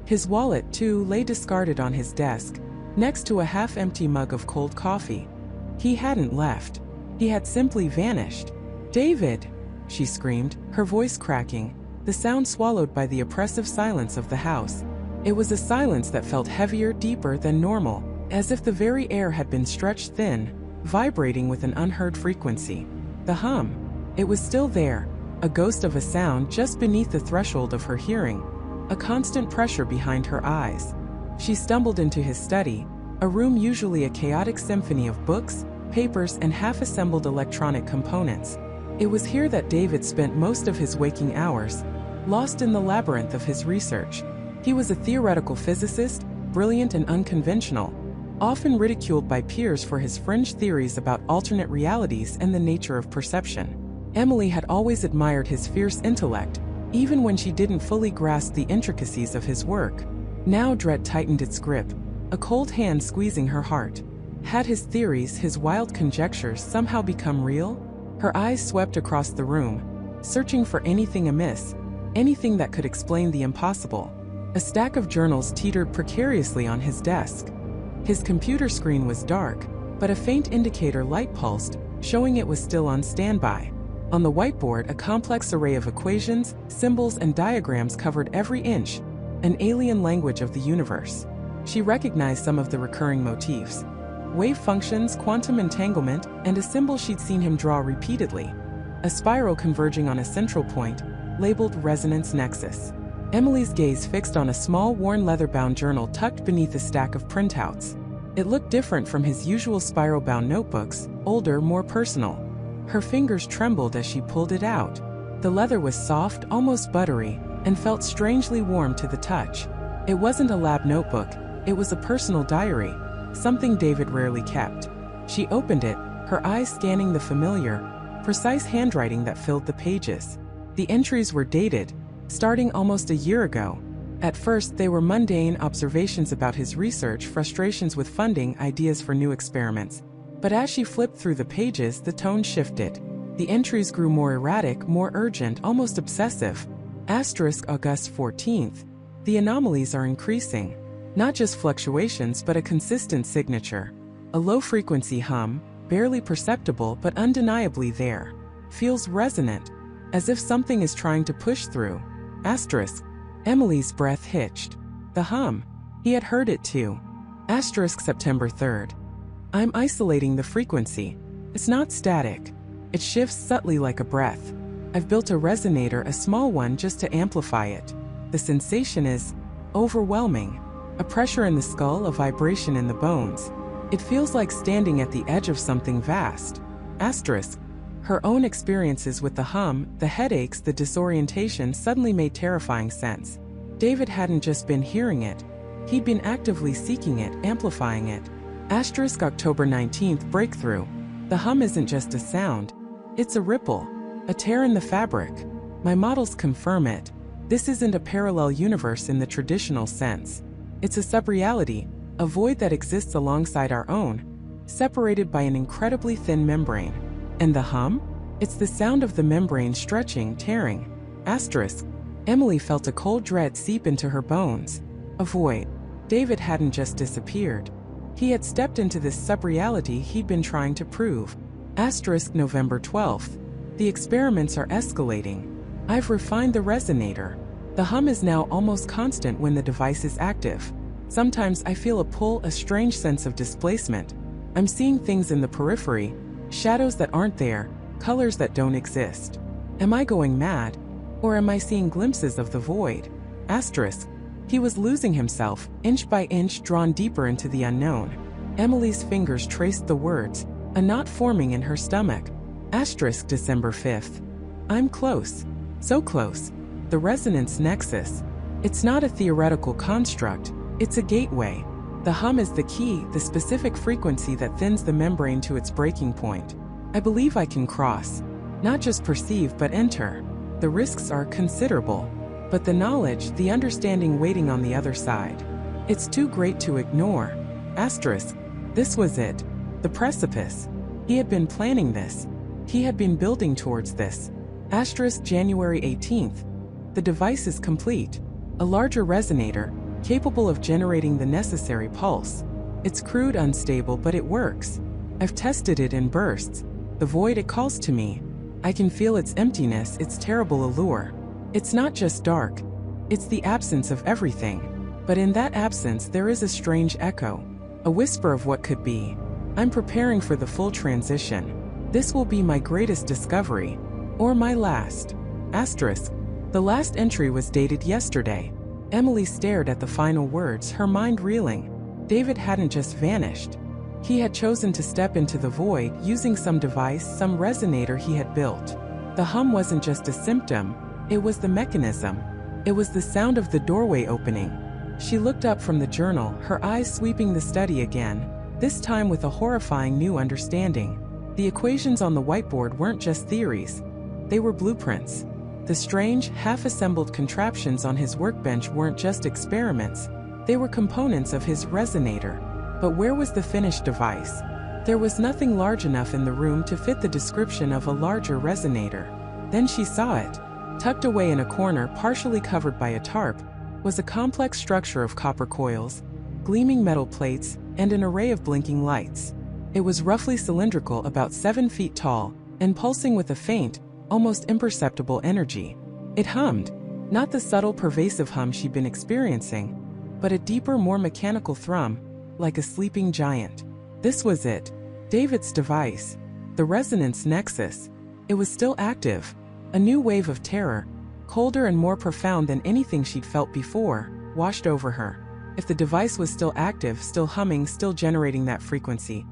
[SPEAKER 1] His wallet, too, lay discarded on his desk, next to a half-empty mug of cold coffee. He hadn't left. He had simply vanished. David! She screamed, her voice cracking, the sound swallowed by the oppressive silence of the house. It was a silence that felt heavier, deeper than normal, as if the very air had been stretched thin, vibrating with an unheard frequency. The hum. It was still there, a ghost of a sound just beneath the threshold of her hearing, a constant pressure behind her eyes. She stumbled into his study, a room usually a chaotic symphony of books, papers, and half-assembled electronic components. It was here that David spent most of his waking hours, lost in the labyrinth of his research. He was a theoretical physicist, brilliant and unconventional, often ridiculed by peers for his fringe theories about alternate realities and the nature of perception. Emily had always admired his fierce intellect, even when she didn't fully grasp the intricacies of his work. Now dread tightened its grip, a cold hand squeezing her heart. Had his theories, his wild conjectures, somehow become real? Her eyes swept across the room, searching for anything amiss, anything that could explain the impossible. A stack of journals teetered precariously on his desk. His computer screen was dark, but a faint indicator light pulsed, showing it was still on standby. On the whiteboard, a complex array of equations, symbols, and diagrams covered every inch, an alien language of the universe. She recognized some of the recurring motifs. wave functions, quantum entanglement, and a symbol she'd seen him draw repeatedly. A spiral converging on a central point, labeled resonance nexus. Emily's gaze fixed on a small, worn leather-bound journal tucked beneath a stack of printouts. It looked different from his usual spiral-bound notebooks, older, more personal. Her fingers trembled as she pulled it out. The leather was soft, almost buttery, and felt strangely warm to the touch. It wasn't a lab notebook, it was a personal diary, something David rarely kept. She opened it, her eyes scanning the familiar, precise handwriting that filled the pages. The entries were dated, starting almost a year ago. At first, they were mundane observations about his research, frustrations with funding, ideas for new experiments. But as she flipped through the pages, the tone shifted. The entries grew more erratic, more urgent, almost obsessive. August 14th. The anomalies are increasing. Not just fluctuations, but a consistent signature. A low-frequency hum, barely perceptible but undeniably there. Feels resonant, as if something is trying to push through. Emily's breath hitched. The hum. He had heard it too. September 3rd. I'm isolating the frequency. It's not static. It shifts subtly like a breath. I've built a resonator, a small one, just to amplify it. The sensation is overwhelming. A pressure in the skull, a vibration in the bones. It feels like standing at the edge of something vast. Her own experiences with the hum, the headaches, the disorientation suddenly made terrifying sense. David hadn't just been hearing it. He'd been actively seeking it, amplifying it. October 19th breakthrough. The hum isn't just a sound. It's a ripple, a tear in the fabric. My models confirm it. This isn't a parallel universe in the traditional sense. It's a subreality, a void that exists alongside our own, separated by an incredibly thin membrane. And the hum? It's the sound of the membrane stretching, tearing. Emily felt a cold dread seep into her bones. A void. David hadn't just disappeared. He had stepped into this subreality he'd been trying to prove. November 12th. The experiments are escalating. I've refined the resonator. The hum is now almost constant when the device is active. Sometimes I feel a pull, a strange sense of displacement. I'm seeing things in the periphery, shadows that aren't there, colors that don't exist. Am I going mad? Or am I seeing glimpses of the void? He was losing himself, inch by inch, drawn deeper into the unknown. Emily's fingers traced the words, a knot forming in her stomach. December 5th. I'm close. So close. The resonance nexus. It's not a theoretical construct, it's a gateway. The hum is the key, the specific frequency that thins the membrane to its breaking point. I believe I can cross. Not just perceive but enter. The risks are considerable. But the knowledge, the understanding waiting on the other side. It's too great to ignore. This was it. The precipice. He had been planning this. He had been building towards this. January 18th. The device is complete. A larger resonator, capable of generating the necessary pulse. It's crude, unstable, but it works. I've tested it in bursts. The void, it calls to me. I can feel its emptiness, its terrible allure. It's not just dark. It's the absence of everything. But in that absence there is a strange echo. A whisper of what could be. I'm preparing for the full transition. This will be my greatest discovery. Or my last. The last entry was dated yesterday. Emily stared at the final words, her mind reeling. David hadn't just vanished. He had chosen to step into the void using some device, some resonator he had built. The hum wasn't just a symptom, it was the mechanism. It was the sound of the doorway opening. She looked up from the journal, her eyes sweeping the study again, this time with a horrifying new understanding. The equations on the whiteboard weren't just theories. They were blueprints. The strange, half-assembled contraptions on his workbench weren't just experiments. They were components of his resonator. But where was the finished device? There was nothing large enough in the room to fit the description of a larger resonator. Then she saw it. Tucked away in a corner, partially covered by a tarp, was a complex structure of copper coils, gleaming metal plates, and an array of blinking lights. It was roughly cylindrical, about 7 feet tall, and pulsing with a faint, almost imperceptible energy. It hummed, not the subtle, pervasive hum she'd been experiencing, but a deeper, more mechanical thrum, like a sleeping giant. This was it. David's device. The resonance nexus. It was still active. A new wave of terror, colder and more profound than anything she'd felt before, washed over her. If the device was still active, still humming, still generating that frequency,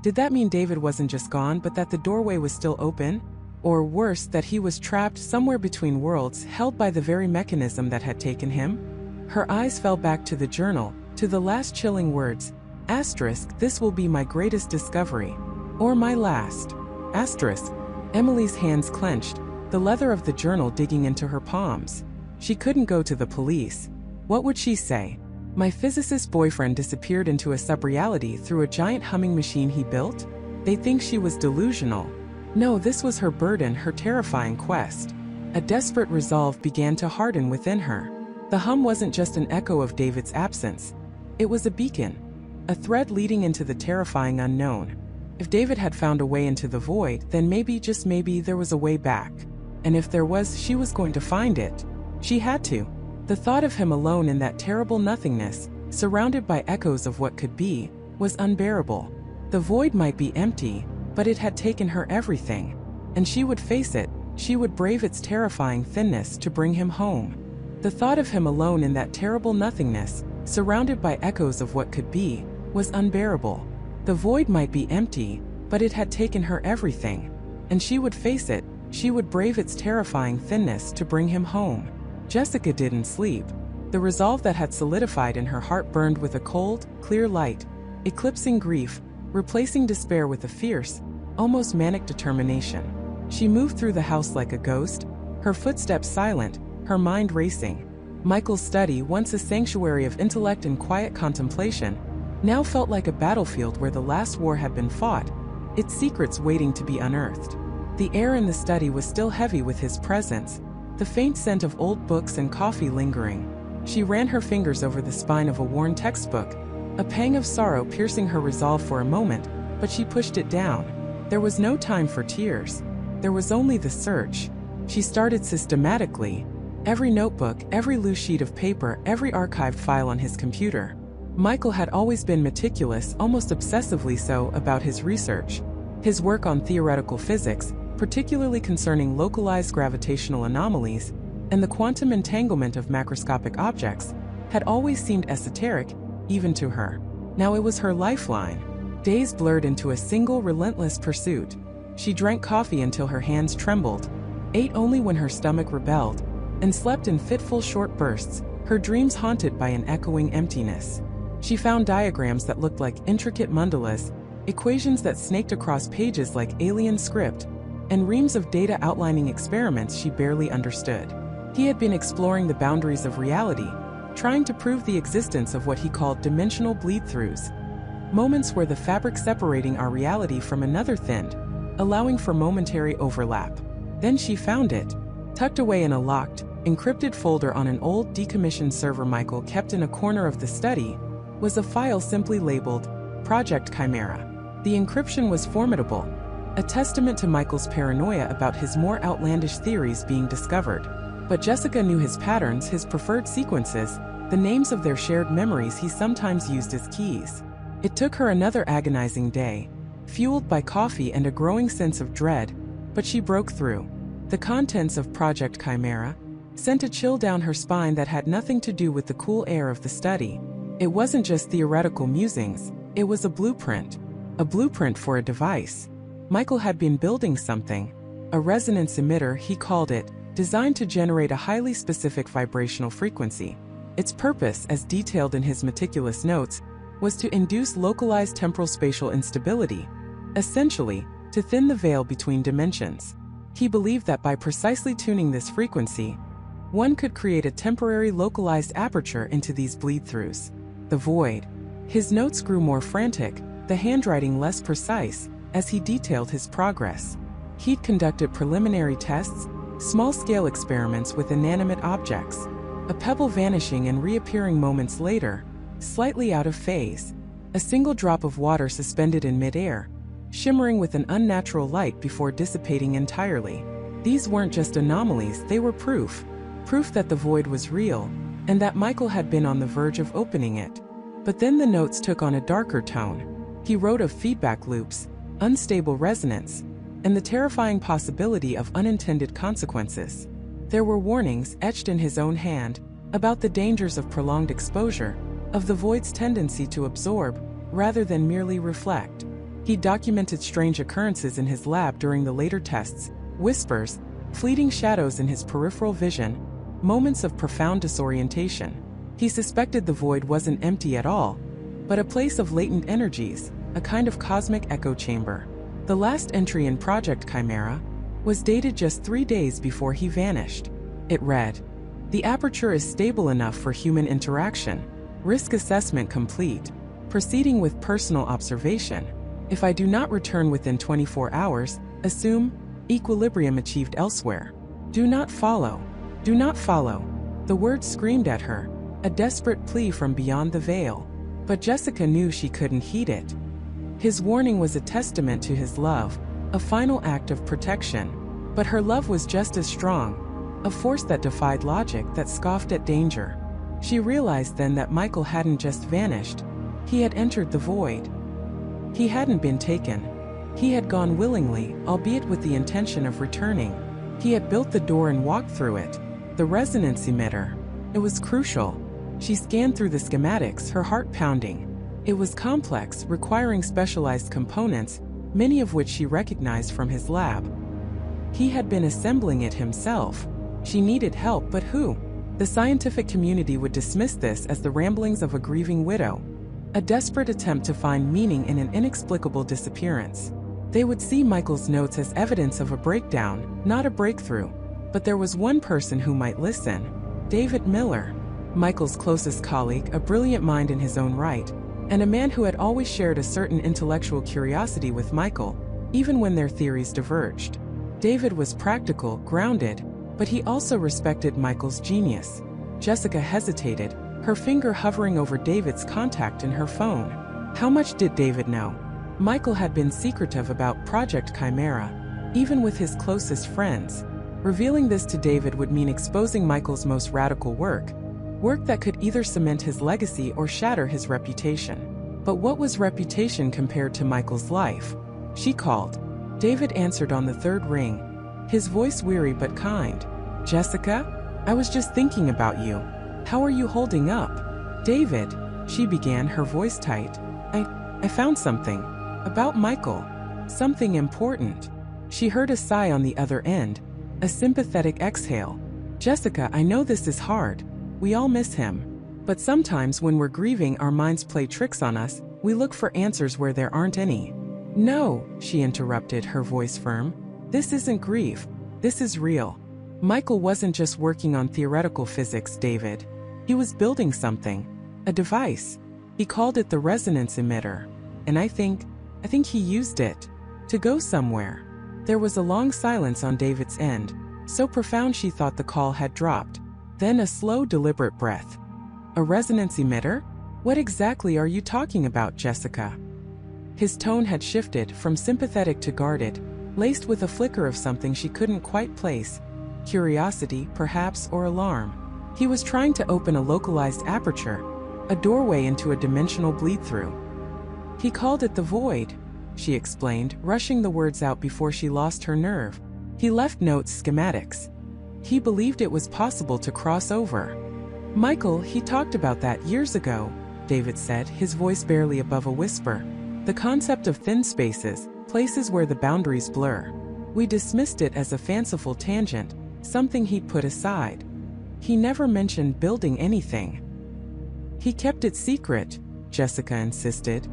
[SPEAKER 1] did that mean David wasn't just gone, but that the doorway was still open? Or worse, that he was trapped somewhere between worlds, held by the very mechanism that had taken him? Her eyes fell back to the journal, to the last chilling words. Asterisk, this will be my greatest discovery. Or my last. Asterisk. Emily's hands clenched, the leather of the journal digging into her palms. She couldn't go to the police. What would she say? My physicist boyfriend disappeared into a subreality through a giant humming machine he built? They'd think she was delusional. No, this was her burden, her terrifying quest. A desperate resolve began to harden within her. The hum wasn't just an echo of David's absence. It was a beacon. A thread leading into the terrifying unknown. If David had found a way into the void, then maybe, just maybe, there was a way back. And if there was, she was going to find it. She had to. The thought of him alone in that terrible nothingness, surrounded by echoes of what could be, was unbearable. The void might be empty, but it had taken her everything. And she would face it, she would brave its terrifying thinness to bring him home. The thought of him alone in that terrible nothingness, surrounded by echoes of what could be, was unbearable. The void might be empty, but it had taken her everything. And she would face it, she would brave its terrifying thinness to bring him home. Jessica didn't sleep. The resolve that had solidified in her heart burned with a cold, clear light, eclipsing grief, replacing despair with a fierce, almost manic determination. She moved through the house like a ghost, her footsteps silent, her mind racing. Michael's study, once a sanctuary of intellect and quiet contemplation, now felt like a battlefield where the last war had been fought, its secrets waiting to be unearthed. The air in the study was still heavy with his presence, the faint scent of old books and coffee lingering. She ran her fingers over the spine of a worn textbook, a pang of sorrow piercing her resolve for a moment, but she pushed it down. There was no time for tears. There was only the search. She started systematically. Every notebook, every loose sheet of paper, every archived file on his computer. Michael had always been meticulous, almost obsessively so, about his research. His work on theoretical physics, particularly concerning localized gravitational anomalies, and the quantum entanglement of macroscopic objects, had always seemed esoteric, even to her. Now it was her lifeline. Days blurred into a single relentless pursuit. She drank coffee until her hands trembled, ate only when her stomach rebelled, and slept in fitful short bursts, her dreams haunted by an echoing emptiness. She found diagrams that looked like intricate mandalas, equations that snaked across pages like alien script, and reams of data outlining experiments she barely understood. He had been exploring the boundaries of reality, trying to prove the existence of what he called dimensional bleed-throughs, moments where the fabric separating our reality from another thinned, allowing for momentary overlap. Then she found it. Tucked away in a locked, encrypted folder on an old decommissioned server Michael kept in a corner of the study, was a file simply labeled Project Chimera. The encryption was formidable, a testament to Michael's paranoia about his more outlandish theories being discovered. But Jessica knew his patterns, his preferred sequences, the names of their shared memories he sometimes used as keys. It took her another agonizing day, fueled by coffee and a growing sense of dread, but she broke through. The contents of Project Chimera sent a chill down her spine that had nothing to do with the cool air of the study. It wasn't just theoretical musings, it was a blueprint for a device. Michael had been building something, a resonance emitter he called it, designed to generate a highly specific vibrational frequency. Its purpose, as detailed in his meticulous notes, was to induce localized temporal spatial instability, essentially, to thin the veil between dimensions. He believed that by precisely tuning this frequency, one could create a temporary localized aperture into these bleed-throughs. The void. His notes grew more frantic, the handwriting less precise, as he detailed his progress. He'd conducted preliminary tests, small-scale experiments with inanimate objects, a pebble vanishing and reappearing moments later, slightly out of phase, a single drop of water suspended in midair, shimmering with an unnatural light before dissipating entirely. These weren't just anomalies, they were proof that the void was real, and that Michael had been on the verge of opening it. But then the notes took on a darker tone. He wrote of feedback loops, unstable resonance, and the terrifying possibility of unintended consequences. There were warnings etched in his own hand about the dangers of prolonged exposure, of the void's tendency to absorb rather than merely reflect. He documented strange occurrences in his lab during the later tests, whispers, fleeting shadows in his peripheral vision, moments of profound disorientation. He suspected the void wasn't empty at all, but a place of latent energies, a kind of cosmic echo chamber. The last entry in Project Chimera was dated just 3 days before he vanished. It read, "The aperture is stable enough for human interaction. Risk assessment complete. Proceeding with personal observation. If I do not return within 24 hours, assume equilibrium achieved elsewhere. Do not follow. Do not follow." The word screamed at her, a desperate plea from beyond the veil. But Jessica knew she couldn't heed it. His warning was a testament to his love, a final act of protection. But her love was just as strong, a force that defied logic, that scoffed at danger. She realized then that Michael hadn't just vanished. He had entered the void. He hadn't been taken. He had gone willingly, albeit with the intention of returning. He had built the door and walked through it. The resonance emitter. It was crucial. She scanned through the schematics, her heart pounding. It was complex, requiring specialized components, many of which she recognized from his lab. He had been assembling it himself. She needed help, but who? The scientific community would dismiss this as the ramblings of a grieving widow, a desperate attempt to find meaning in an inexplicable disappearance. They would see Michael's notes as evidence of a breakdown, not a breakthrough. But there was one person who might listen: David Miller, Michael's closest colleague, a brilliant mind in his own right, and a man who had always shared a certain intellectual curiosity with Michael, even when their theories diverged. David was practical, grounded, but he also respected Michael's genius. Jessica hesitated, her finger hovering over David's contact in her phone. How much did David know? Michael had been secretive about Project Chimera, even with his closest friends. Revealing this to David would mean exposing Michael's most radical work that could either cement his legacy or shatter his reputation. But what was reputation compared to Michael's life? She called. David answered on the third ring, his voice weary but kind. "Jessica? I was just thinking about you. How are you holding up?" "David," she began, her voice tight. I found something. About Michael. Something important." She heard a sigh on the other end, a sympathetic exhale. "Jessica, I know this is hard. We all miss him. But sometimes when we're grieving, our minds play tricks on us. We look for answers where there aren't any." "No," she interrupted, her voice firm. "This isn't grief. This is real. Michael wasn't just working on theoretical physics, David. He was building something. A device. He called it the resonance emitter. And I think he used it to go somewhere." There was a long silence on David's end, so profound she thought the call had dropped. Then a slow, deliberate breath. "A resonance emitter? What exactly are you talking about, Jessica?" His tone had shifted from sympathetic to guarded, laced with a flicker of something she couldn't quite place. Curiosity, perhaps, or alarm. He was trying to open a localized aperture, a doorway into a dimensional bleed-through. "He called it the void," she explained, rushing the words out before she lost her nerve. "He left notes, schematics. He believed it was possible to cross over." "Michael, he talked about that years ago," David said, his voice barely above a whisper. "The concept of thin spaces, places where the boundaries blur. We dismissed it as a fanciful tangent, something he'd put aside. He never mentioned building anything." "He kept it secret," Jessica insisted.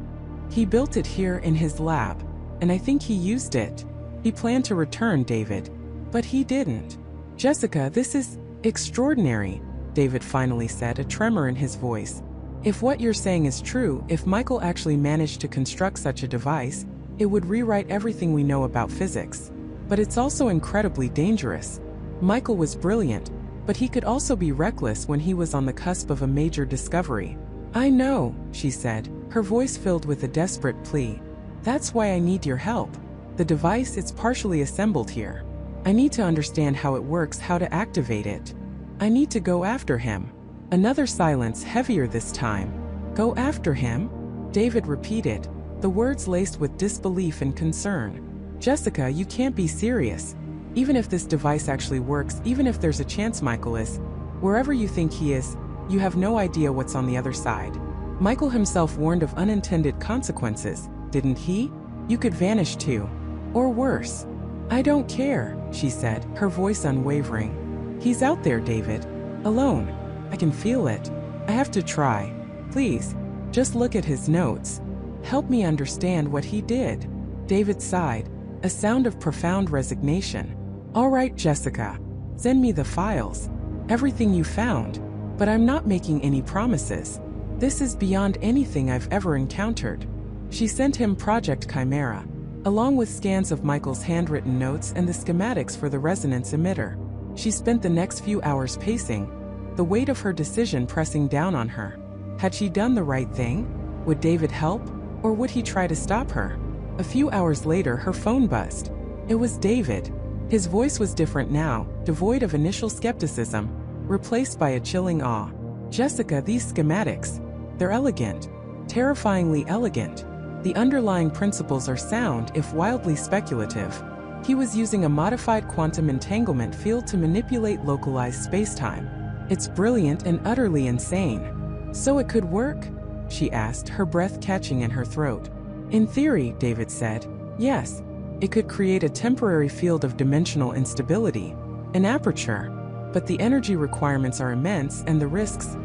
[SPEAKER 1] "He built it here in his lab, and I think he used it. He planned to return, David. But he didn't." "Jessica, this is extraordinary," David finally said, a tremor in his voice. "If what you're saying is true, if Michael actually managed to construct such a device, it would rewrite everything we know about physics. But it's also incredibly dangerous. Michael was brilliant, but he could also be reckless when he was on the cusp of a major discovery." "I know," she said, her voice filled with a desperate plea. "That's why I need your help. The device, it's partially assembled here. I need to understand how it works, how to activate it. I need to go after him." Another silence, heavier this time. "Go after him?" David repeated. the words laced with disbelief and concern. Jessica, you can't be serious. Even if this device actually works, even if there's a chance Michael is wherever you think he is, you have no idea what's on the other side. Michael himself warned of unintended consequences, didn't he? You could vanish too. Or worse. I don't care, she said, her voice unwavering. He's out there, David. Alone. I can feel it. I have to try. Please, just look at his notes. Help me understand what he did. David sighed, a sound of profound resignation. All right, Jessica. Send me the files. Everything you found. But I'm not making any promises. This is beyond anything I've ever encountered. She sent him Project Chimera, along with scans of Michael's handwritten notes and the schematics for the resonance emitter. She spent the next few hours pacing, the weight of her decision pressing down on her. Had she done the right thing? Would David help, or would he try to stop her? A few hours later, her phone buzzed. It was David. His voice was different now, devoid of initial skepticism, replaced by a chilling awe. Jessica, these schematics, they're elegant, terrifyingly elegant. The underlying principles are sound, if wildly speculative. He was using a modified quantum entanglement field to manipulate localized spacetime. It's brilliant and utterly insane. So it could work? She asked, her breath catching in her throat. In theory, David said, yes. It could create a temporary field of dimensional instability, an aperture. But the energy requirements are immense and the risks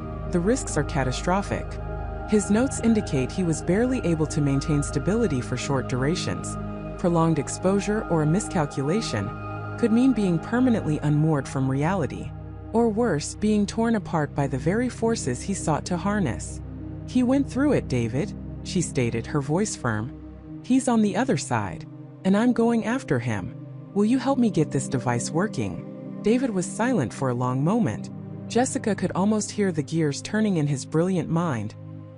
[SPEAKER 1] are catastrophic. His notes indicate he was barely able to maintain stability for short durations. Prolonged exposure or a miscalculation could mean being permanently unmoored from reality. Or worse, being torn apart by the very forces he sought to harness. He went through it, David, she stated, her voice firm. He's on the other side, and I'm going after him. Will you help me get this device working? David was silent for a long moment. Jessica could almost hear the gears turning in his brilliant mind,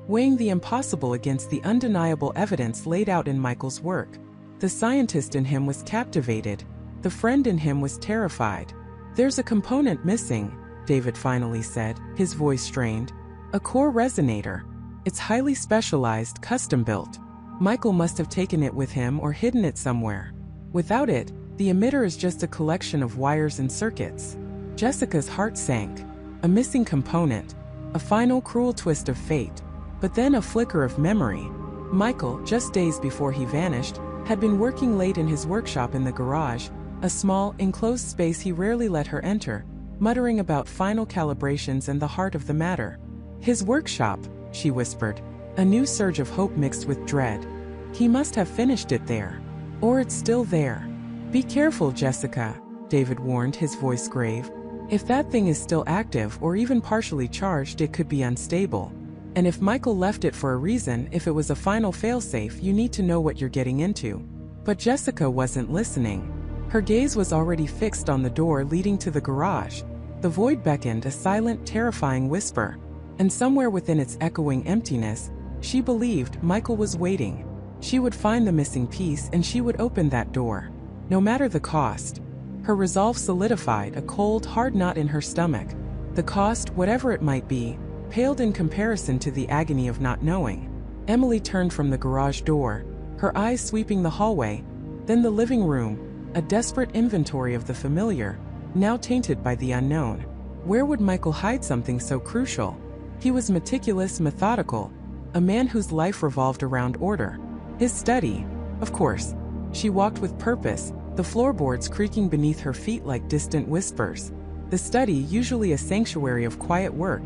[SPEAKER 1] weighing the impossible against the undeniable evidence laid out in Michael's work. The scientist in him was captivated. The friend in him was terrified. There's a component missing, David finally said, his voice strained. A core resonator. It's highly specialized, custom-built. Michael must have taken it with him or hidden it somewhere. Without it, the emitter is just a collection of wires and circuits. Jessica's heart sank. A missing component. A final cruel twist of fate. But then a flicker of memory. Michael, just days before he vanished, had been working late in his workshop in the garage, a small, enclosed space he rarely let her enter, muttering about final calibrations and the heart of the matter. His workshop, she whispered, a new surge of hope mixed with dread. He must have finished it there. Or it's still there. Be careful, Jessica, David warned, his voice grave. If that thing is still active or even partially charged, it could be unstable. And if Michael left it for a reason, if it was a final failsafe, you need to know what you're getting into. But Jessica wasn't listening. Her gaze was already fixed on the door leading to the garage. The void beckoned, a silent, terrifying whisper. And somewhere within its echoing emptiness, she believed Michael was waiting. She would find the missing piece and she would open that door. No matter the cost. Her resolve solidified, a cold, hard knot in her stomach. The cost, whatever it might be, paled in comparison to the agony of not knowing. Emily turned from the garage door, her eyes sweeping the hallway, then the living room, a desperate inventory of the familiar, now tainted by the unknown. Where would Michael hide something so crucial? He was meticulous, methodical, a man whose life revolved around order. His study, of course. She walked with purpose, the floorboards creaking beneath her feet like distant whispers. The study, usually a sanctuary of quiet work,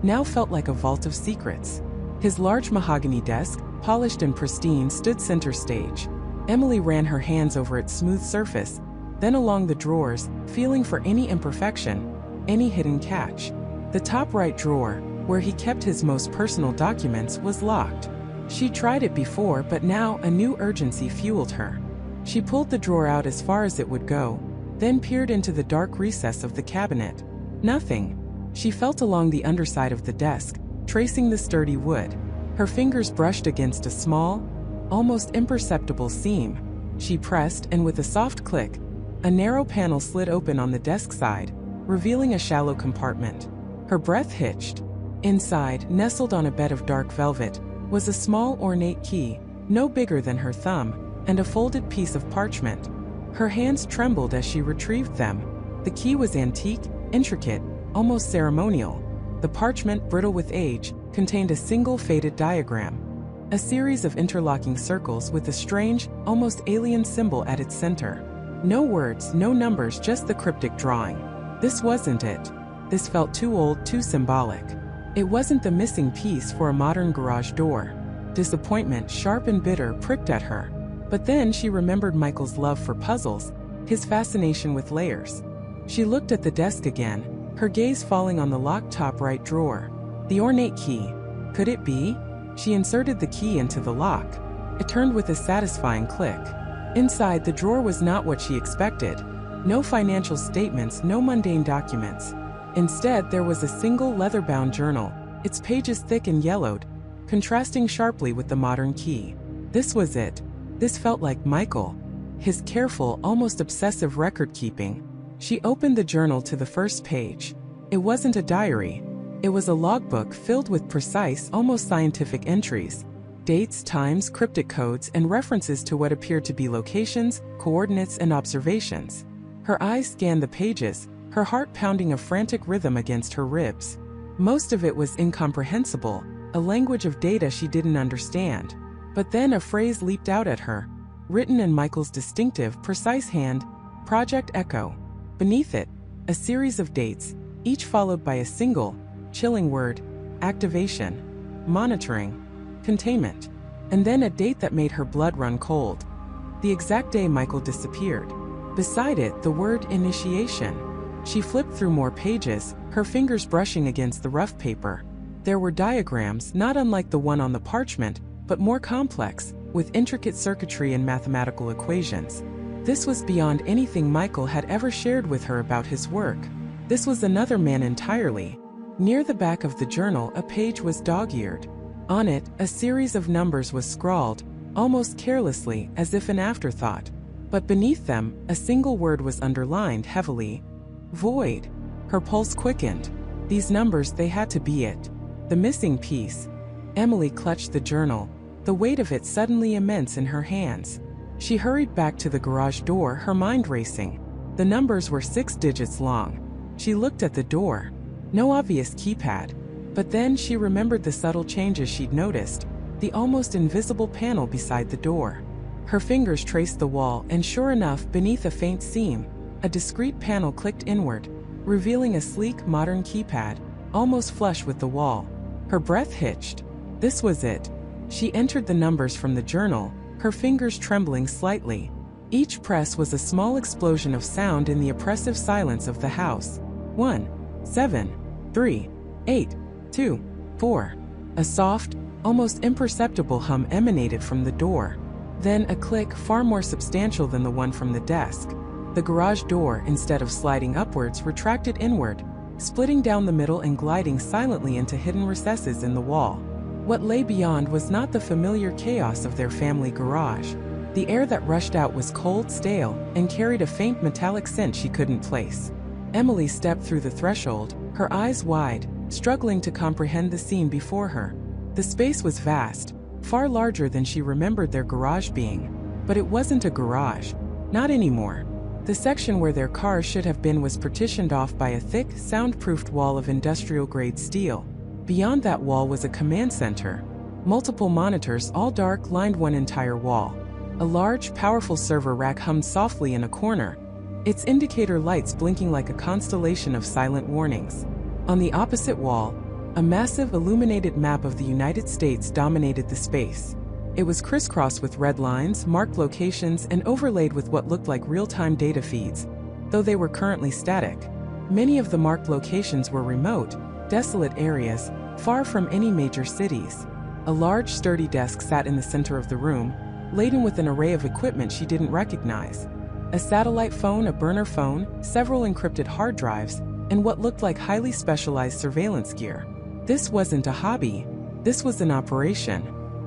[SPEAKER 1] now felt like a vault of secrets. His large mahogany desk, polished and pristine, stood center stage. Emily ran her hands over its smooth surface, then along the drawers, feeling for any imperfection, any hidden catch. The top right drawer, where he kept his most personal documents, was locked. She tried it before, but now a new urgency fueled her. She pulled the drawer out as far as it would go, then peered into the dark recess of the cabinet. Nothing. She felt along the underside of the desk, tracing the sturdy wood. Her fingers brushed against a small, almost imperceptible seam. She pressed, and with a soft click, a narrow panel slid open on the desk side, revealing a shallow compartment. Her breath hitched. Inside, nestled on a bed of dark velvet, was a small ornate key, no bigger than her thumb, and a folded piece of parchment. Her hands trembled as she retrieved them. The key was antique, intricate, almost ceremonial. The parchment, brittle with age, contained a single faded diagram. A series of interlocking circles with a strange, almost alien symbol at its center. No words, no numbers, just the cryptic drawing. This wasn't it. This felt too old, too symbolic. It wasn't the missing piece for a modern garage door. Disappointment, sharp and bitter, pricked at her. But then she remembered Michael's love for puzzles, his fascination with layers. She looked at the desk again, her gaze falling on the locked top right drawer. The ornate key. Could it be? She inserted the key into the lock. It turned with a satisfying click. Inside, the drawer was not what she expected. No financial statements, no mundane documents. Instead, there was a single leather-bound journal, its pages thick and yellowed, contrasting sharply with the modern key. This was it. This felt like Michael. His careful, almost obsessive record-keeping. She opened the journal to the first page. It wasn't a diary. It was a logbook filled with precise, almost scientific entries. Dates, times, cryptic codes, and references to what appeared to be locations, coordinates, and observations. Her eyes scanned the pages, her heart pounding a frantic rhythm against her ribs. Most of it was incomprehensible, a language of data she didn't understand. But then a phrase leaped out at her, written in Michael's distinctive, precise hand, Project Echo. Beneath it, a series of dates, each followed by a single, chilling word: activation, monitoring, containment. And then a date that made her blood run cold. The exact day Michael disappeared. Beside it, the word initiation. She flipped through more pages, her fingers brushing against the rough paper. There were diagrams not unlike the one on the parchment, but more complex, with intricate circuitry and mathematical equations. This was beyond anything Michael had ever shared with her about his work. This was another man entirely. Near the back of the journal, a page was dog-eared. On it, a series of numbers was scrawled, almost carelessly, as if an afterthought. But beneath them, a single word was underlined heavily: void. Her pulse quickened. These numbers, they had to be it. The missing piece. Emily clutched the journal, the weight of it suddenly immense in her hands. She hurried back to the garage door, her mind racing. The numbers were 6 digits long. She looked at the door. No obvious keypad. But then she remembered the subtle changes she'd noticed, the almost invisible panel beside the door. Her fingers traced the wall, and sure enough, beneath a faint seam, a discreet panel clicked inward, revealing a sleek, modern keypad, almost flush with the wall. Her breath hitched. This was it. She entered the numbers from the journal, her fingers trembling slightly. Each press was a small explosion of sound in the oppressive silence of the house. 1, 7, 3, 8, 2, 4. A soft, almost imperceptible hum emanated from the door. Then a click far more substantial than the one from the desk. The garage door, instead of sliding upwards, retracted inward, splitting down the middle and gliding silently into hidden recesses in the wall. What lay beyond was not the familiar chaos of their family garage. The air that rushed out was cold, stale, and carried a faint metallic scent she couldn't place. Emily stepped through the threshold, her eyes wide, struggling to comprehend the scene before her. The space was vast, far larger than she remembered their garage being. But it wasn't a garage. Not anymore. The section where their cars should have been was partitioned off by a thick, soundproofed wall of industrial-grade steel. Beyond that wall was a command center. Multiple monitors, all dark, lined one entire wall. A large, powerful server rack hummed softly in a corner, its indicator lights blinking like a constellation of silent warnings. On the opposite wall, a massive illuminated map of the United States dominated the space. It was crisscrossed with red lines, marked locations, and overlaid with what looked like real-time data feeds, though they were currently static. Many of the marked locations were remote, desolate areas, far from any major cities. A large, sturdy desk sat in the center of the room, laden with an array of equipment she didn't recognize. A satellite phone, a burner phone, several encrypted hard drives, and what looked like highly specialized surveillance gear. This wasn't a hobby. This was an operation.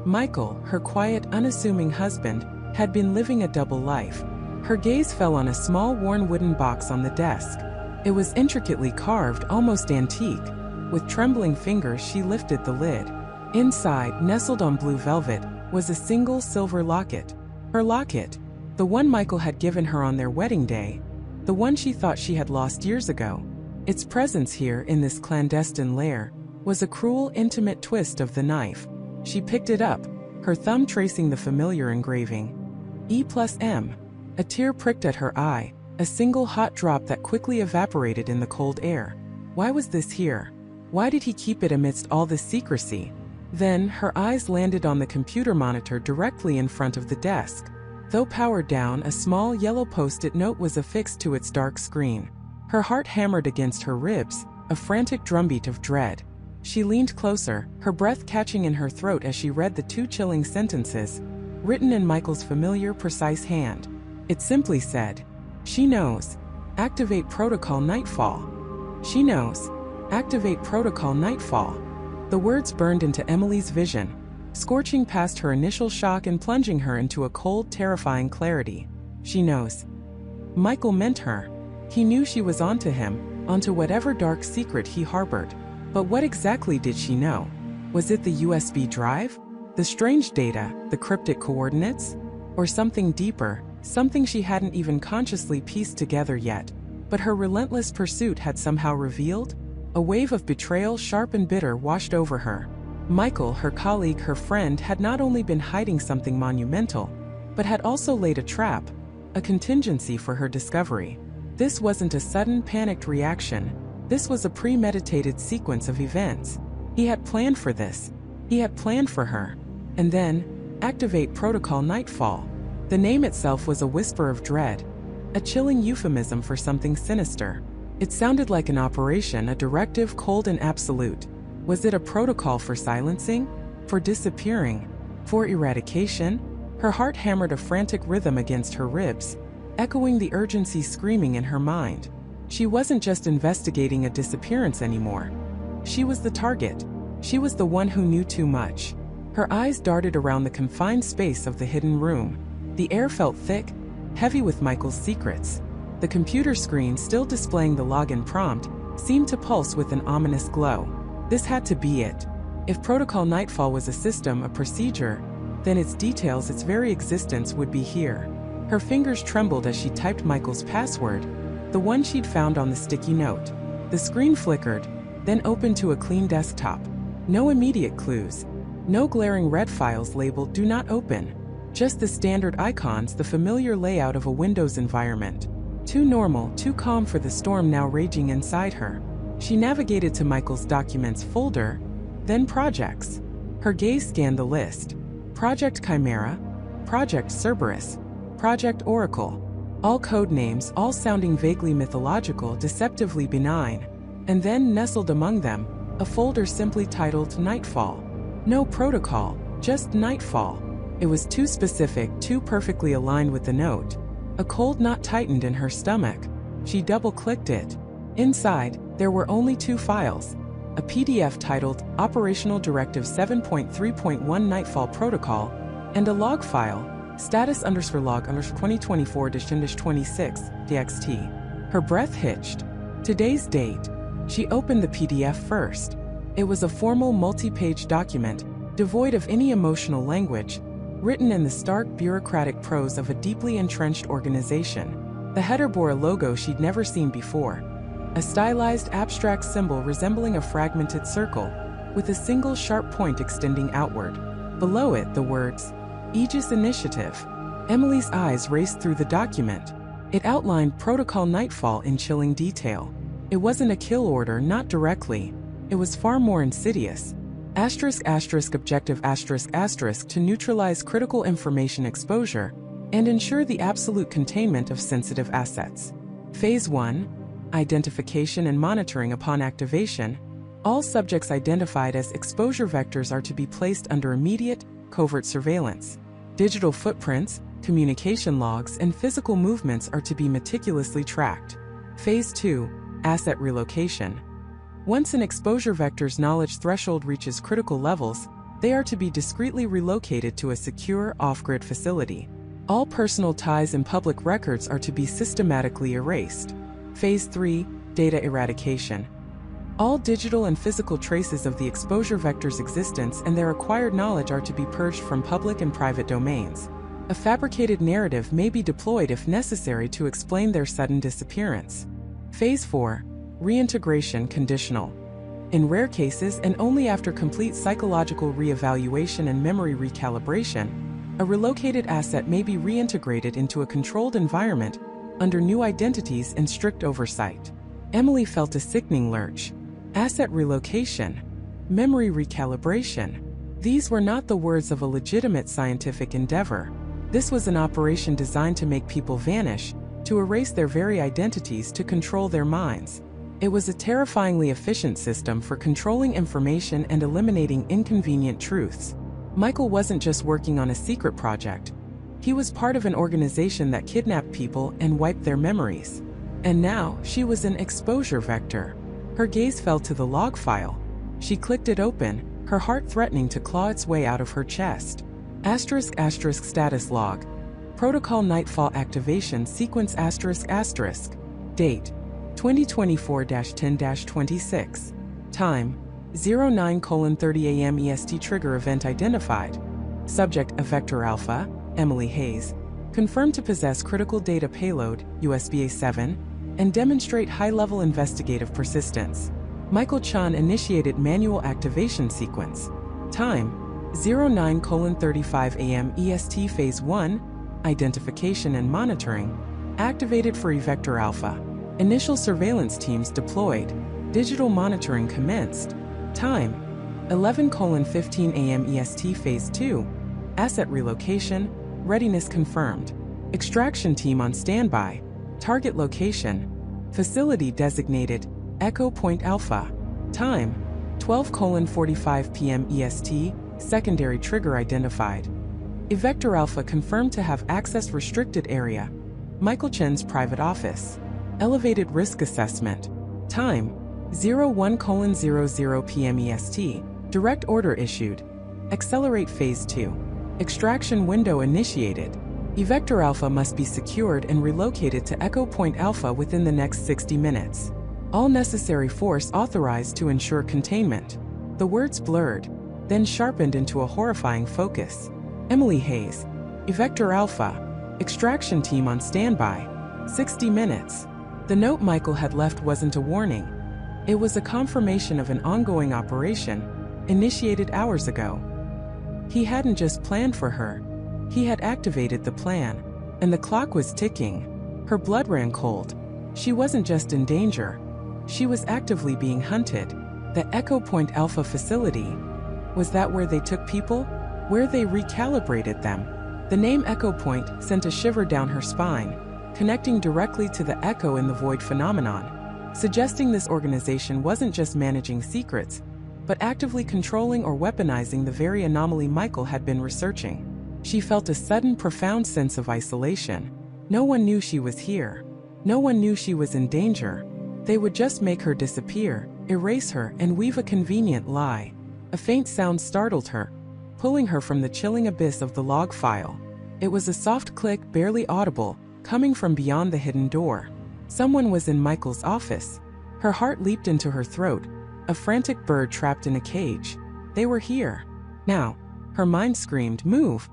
[SPEAKER 1] Michael, her quiet, unassuming husband, had been living a double life. Her gaze fell on a small, worn wooden box on the desk. It was intricately carved, almost antique. With trembling fingers, she lifted the lid. Inside, nestled on blue velvet, was a single silver locket. Her locket. The one Michael had given her on their wedding day. The one she thought she had lost years ago. Its presence here in this clandestine lair was a cruel, intimate twist of the knife. She picked it up, her thumb tracing the familiar engraving. E+M. A tear pricked at her eye, a single hot drop that quickly evaporated in the cold air. Why was this here? Why did he keep it amidst all this secrecy? Then, her eyes landed on the computer monitor directly in front of the desk. Though powered down, a small yellow post-it note was affixed to its dark screen. Her heart hammered against her ribs, a frantic drumbeat of dread. She leaned closer, her breath catching in her throat as she read the two chilling sentences, written in Michael's familiar, precise hand. It simply said, "She knows. Activate Protocol Nightfall." She knows. Activate Protocol Nightfall. The words burned into Emily's vision, scorching past her initial shock and plunging her into a cold, terrifying clarity. She knows. Michael meant her. He knew she was onto him, onto whatever dark secret he harbored. But what exactly did she know? Was it the USB drive? The strange data? The cryptic coordinates? Or something deeper, something she hadn't even consciously pieced together yet, but her relentless pursuit had somehow revealed? A wave of betrayal, sharp and bitter, washed over her. Michael, her colleague, her friend, had not only been hiding something monumental, but had also laid a trap, a contingency for her discovery. This wasn't a sudden, panicked reaction. This was a premeditated sequence of events. He had planned for this. He had planned for her. And then, activate Protocol Nightfall. The name itself was a whisper of dread, a chilling euphemism for something sinister. It sounded like an operation, a directive cold and absolute. Was it a protocol for silencing? For disappearing? For eradication? Her heart hammered a frantic rhythm against her ribs, echoing the urgency screaming in her mind. She wasn't just investigating a disappearance anymore. She was the target. She was the one who knew too much. Her eyes darted around the confined space of the hidden room. The air felt thick, heavy with Michael's secrets. The computer screen, still displaying the login prompt, seemed to pulse with an ominous glow. This had to be it. If Protocol Nightfall was a system, a procedure, then its details, its very existence would be here. Her fingers trembled as she typed Michael's password, the one she'd found on the sticky note. The screen flickered, then opened to a clean desktop. No immediate clues. No glaring red files labeled "Do Not Open." Just the standard icons, the familiar layout of a Windows environment. Too normal, too calm for the storm now raging inside her. She navigated to Michael's Documents folder, then Projects. Her gaze scanned the list. Project Chimera, Project Cerberus, Project Oracle. All code names, all sounding vaguely mythological, deceptively benign. And then, nestled among them, a folder simply titled Nightfall. No protocol, just Nightfall. It was too specific, too perfectly aligned with the note. A cold knot tightened in her stomach. She double-clicked it. Inside, there were only two files. A PDF titled Operational Directive 7.3.1 Nightfall Protocol, and a log file, status_log_2024-26 txt. Her breath hitched. Today's date. She opened the PDF first. It was a formal multi-page document, devoid of any emotional language, written in the stark bureaucratic prose of a deeply entrenched organization. The header bore a logo she'd never seen before. A stylized abstract symbol resembling a fragmented circle, with a single sharp point extending outward. Below it, the words, Aegis Initiative. Emily's eyes raced through the document. It outlined Protocol Nightfall in chilling detail. It wasn't a kill order, not directly. It was far more insidious. Objective to neutralize critical information exposure and ensure the absolute containment of sensitive assets. Phase 1. Identification and monitoring. Upon activation, all subjects identified as exposure vectors are to be placed under immediate, covert surveillance. Digital footprints, communication logs, and physical movements are to be meticulously tracked. Phase 2. Asset relocation. Once an exposure vector's knowledge threshold reaches critical levels, they are to be discreetly relocated to a secure, off-grid facility. All personal ties and public records are to be systematically erased. Phase 3. Data eradication. All digital and physical traces of the exposure vector's existence and their acquired knowledge are to be purged from public and private domains. A fabricated narrative may be deployed if necessary to explain their sudden disappearance. Phase 4. Reintegration conditional. In rare cases and only after complete psychological re-evaluation and memory recalibration, a relocated asset may be reintegrated into a controlled environment under new identities and strict oversight. Emily felt a sickening lurch. Asset relocation, memory recalibration. These were not the words of a legitimate scientific endeavor. This was an operation designed to make people vanish, to erase their very identities to control their minds. It was a terrifyingly efficient system for controlling information and eliminating inconvenient truths. Michael wasn't just working on a secret project. He was part of an organization that kidnapped people and wiped their memories. And now, she was an exposure vector. Her gaze fell to the log file. She clicked it open, her heart threatening to claw its way out of her chest. *** status log. Protocol Nightfall activation sequence ***. Date: 2024-10-26. Time: 09:30 a.m. EST. Trigger event identified. Subject: Vector Alpha, Emily Hayes. Confirmed to possess critical data payload, USB A7, and demonstrate high-level investigative persistence. Michael Chun initiated manual activation sequence. Time: 09:35 a.m. EST. Phase 1, Identification and Monitoring, activated for Vector Alpha. Initial surveillance teams deployed. Digital monitoring commenced. Time: 11:15 a.m. EST. Phase 2, Asset Relocation, readiness confirmed. Extraction team on standby. Target location: facility designated Echo Point Alpha. Time: 12:45 p.m. EST. Secondary trigger identified. Vector Alpha confirmed to have access restricted area. Michael Chen's private office. Elevated risk assessment. Time: 01:00 p.m. EST. Direct order issued. Accelerate Phase 2. Extraction window initiated. Vector Alpha must be secured and relocated to Echo Point Alpha within the next 60 minutes. All necessary force authorized to ensure containment. The words blurred, then sharpened into a horrifying focus. Emily Hayes. Vector Alpha. Extraction team on standby. 60 minutes. The note Michael had left wasn't a warning. It was a confirmation of an ongoing operation, initiated hours ago. He hadn't just planned for her. He had activated the plan, and the clock was ticking. Her blood ran cold. She wasn't just in danger. She was actively being hunted. The Echo Point Alpha facility. Was that where they took people? Where they recalibrated them? The name Echo Point sent a shiver down her spine, connecting directly to the echo in the void phenomenon, suggesting this organization wasn't just managing secrets, but actively controlling or weaponizing the very anomaly Michael had been researching. She felt a sudden, profound sense of isolation. No one knew she was here. No one knew she was in danger. They would just make her disappear, erase her, and weave a convenient lie. A faint sound startled her, pulling her from the chilling abyss of the log file. It was a soft click, barely audible, coming from beyond the hidden door. Someone was in Michael's office. Her heart leaped into her throat, a frantic bird trapped in a cage. They were here. Now, her mind screamed, move!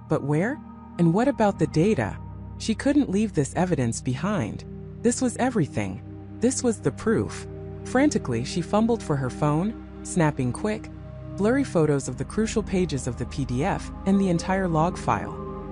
[SPEAKER 1] But where? And what about the data? She couldn't leave this evidence behind. This was everything. This was the proof. Frantically, she fumbled for her phone, snapping quick, blurry photos of the crucial pages of the PDF and the entire log file.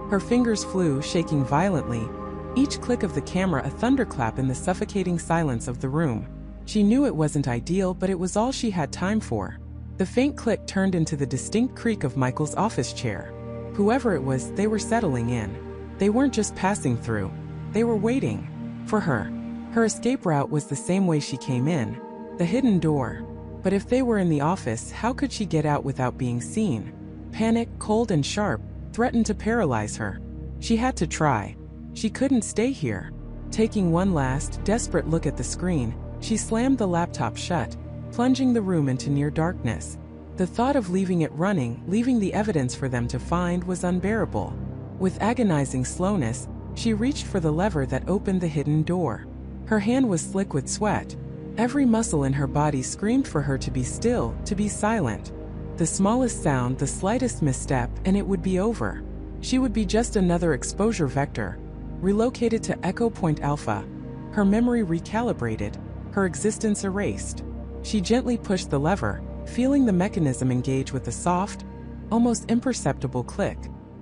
[SPEAKER 1] Her fingers flew, shaking violently, each click of the camera a thunderclap in the suffocating silence of the room. She knew it wasn't ideal, but it was all she had time for. The faint click turned into the distinct creak of Michael's office chair. Whoever it was, they were settling in. They weren't just passing through. They were waiting. For her. Her escape route was the same way she came in. The hidden door. But if they were in the office, how could she get out without being seen? Panic, cold and sharp, threatened to paralyze her. She had to try. She couldn't stay here. Taking one last, desperate look at the screen, she slammed the laptop shut, plunging the room into near darkness. The thought of leaving it running, leaving the evidence for them to find, was unbearable. With agonizing slowness, she reached for the lever that opened the hidden door. Her hand was slick with sweat. Every muscle in her body screamed for her to be still, to be silent. The smallest sound, the slightest misstep, and it would be over. She would be just another exposure vector, relocated to Echo Point Alpha, her memory recalibrated, her existence erased. She gently pushed the lever, feeling the mechanism engage with a soft, almost imperceptible click.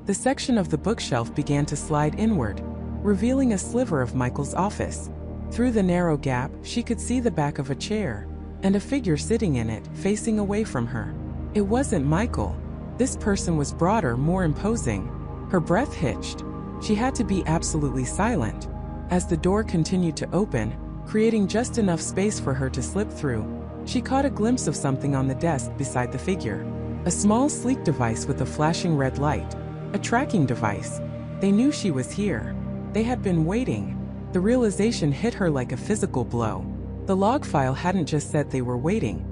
[SPEAKER 1] The section of the bookshelf began to slide inward, revealing a sliver of Michael's office. Through the narrow gap, she could see the back of a chair, and a figure sitting in it, facing away from her. It wasn't Michael. This person was broader, more imposing. Her breath hitched. She had to be absolutely silent. As the door continued to open, creating just enough space for her to slip through, she caught a glimpse of something on the desk beside the figure. A small, sleek device with a flashing red light. A tracking device. They knew she was here. They had been waiting. The realization hit her like a physical blow. The log file hadn't just said they were waiting.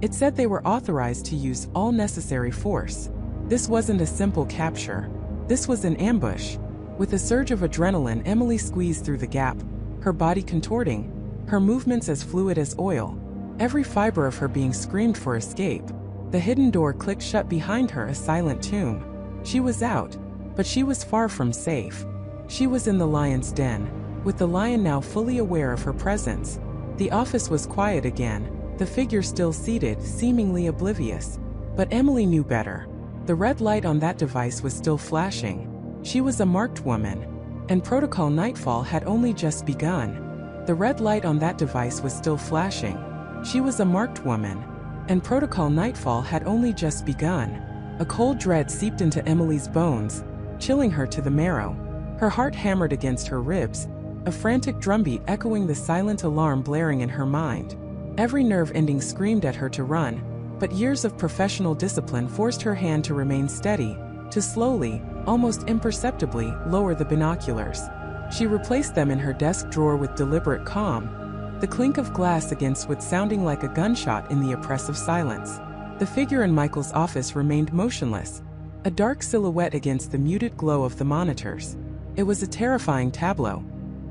[SPEAKER 1] It said they were authorized to use all necessary force. This wasn't a simple capture. This was an ambush. With a surge of adrenaline, Emily squeezed through the gap, her body contorting, her movements as fluid as oil, every fiber of her being screamed for escape. The hidden door clicked shut behind her, a silent tomb. She was out, but she was far from safe. She was in the lion's den, with the lion now fully aware of her presence. The office was quiet again, the figure still seated, seemingly oblivious. But Emily knew better. The red light on that device was still flashing. She was a marked woman, and Protocol Nightfall had only just begun. The red light on that device was still flashing. She was a marked woman, and Protocol Nightfall had only just begun. A cold dread seeped into Emily's bones, chilling her to the marrow. Her heart hammered against her ribs, a frantic drumbeat echoing the silent alarm blaring in her mind. Every nerve ending screamed at her to run, but years of professional discipline forced her hand to remain steady, to slowly, almost imperceptibly, lower the binoculars. She replaced them in her desk drawer with deliberate calm, the clink of glass against what sounding like a gunshot in the oppressive silence. The figure in Michael's office remained motionless, a dark silhouette against the muted glow of the monitors. It was a terrifying tableau.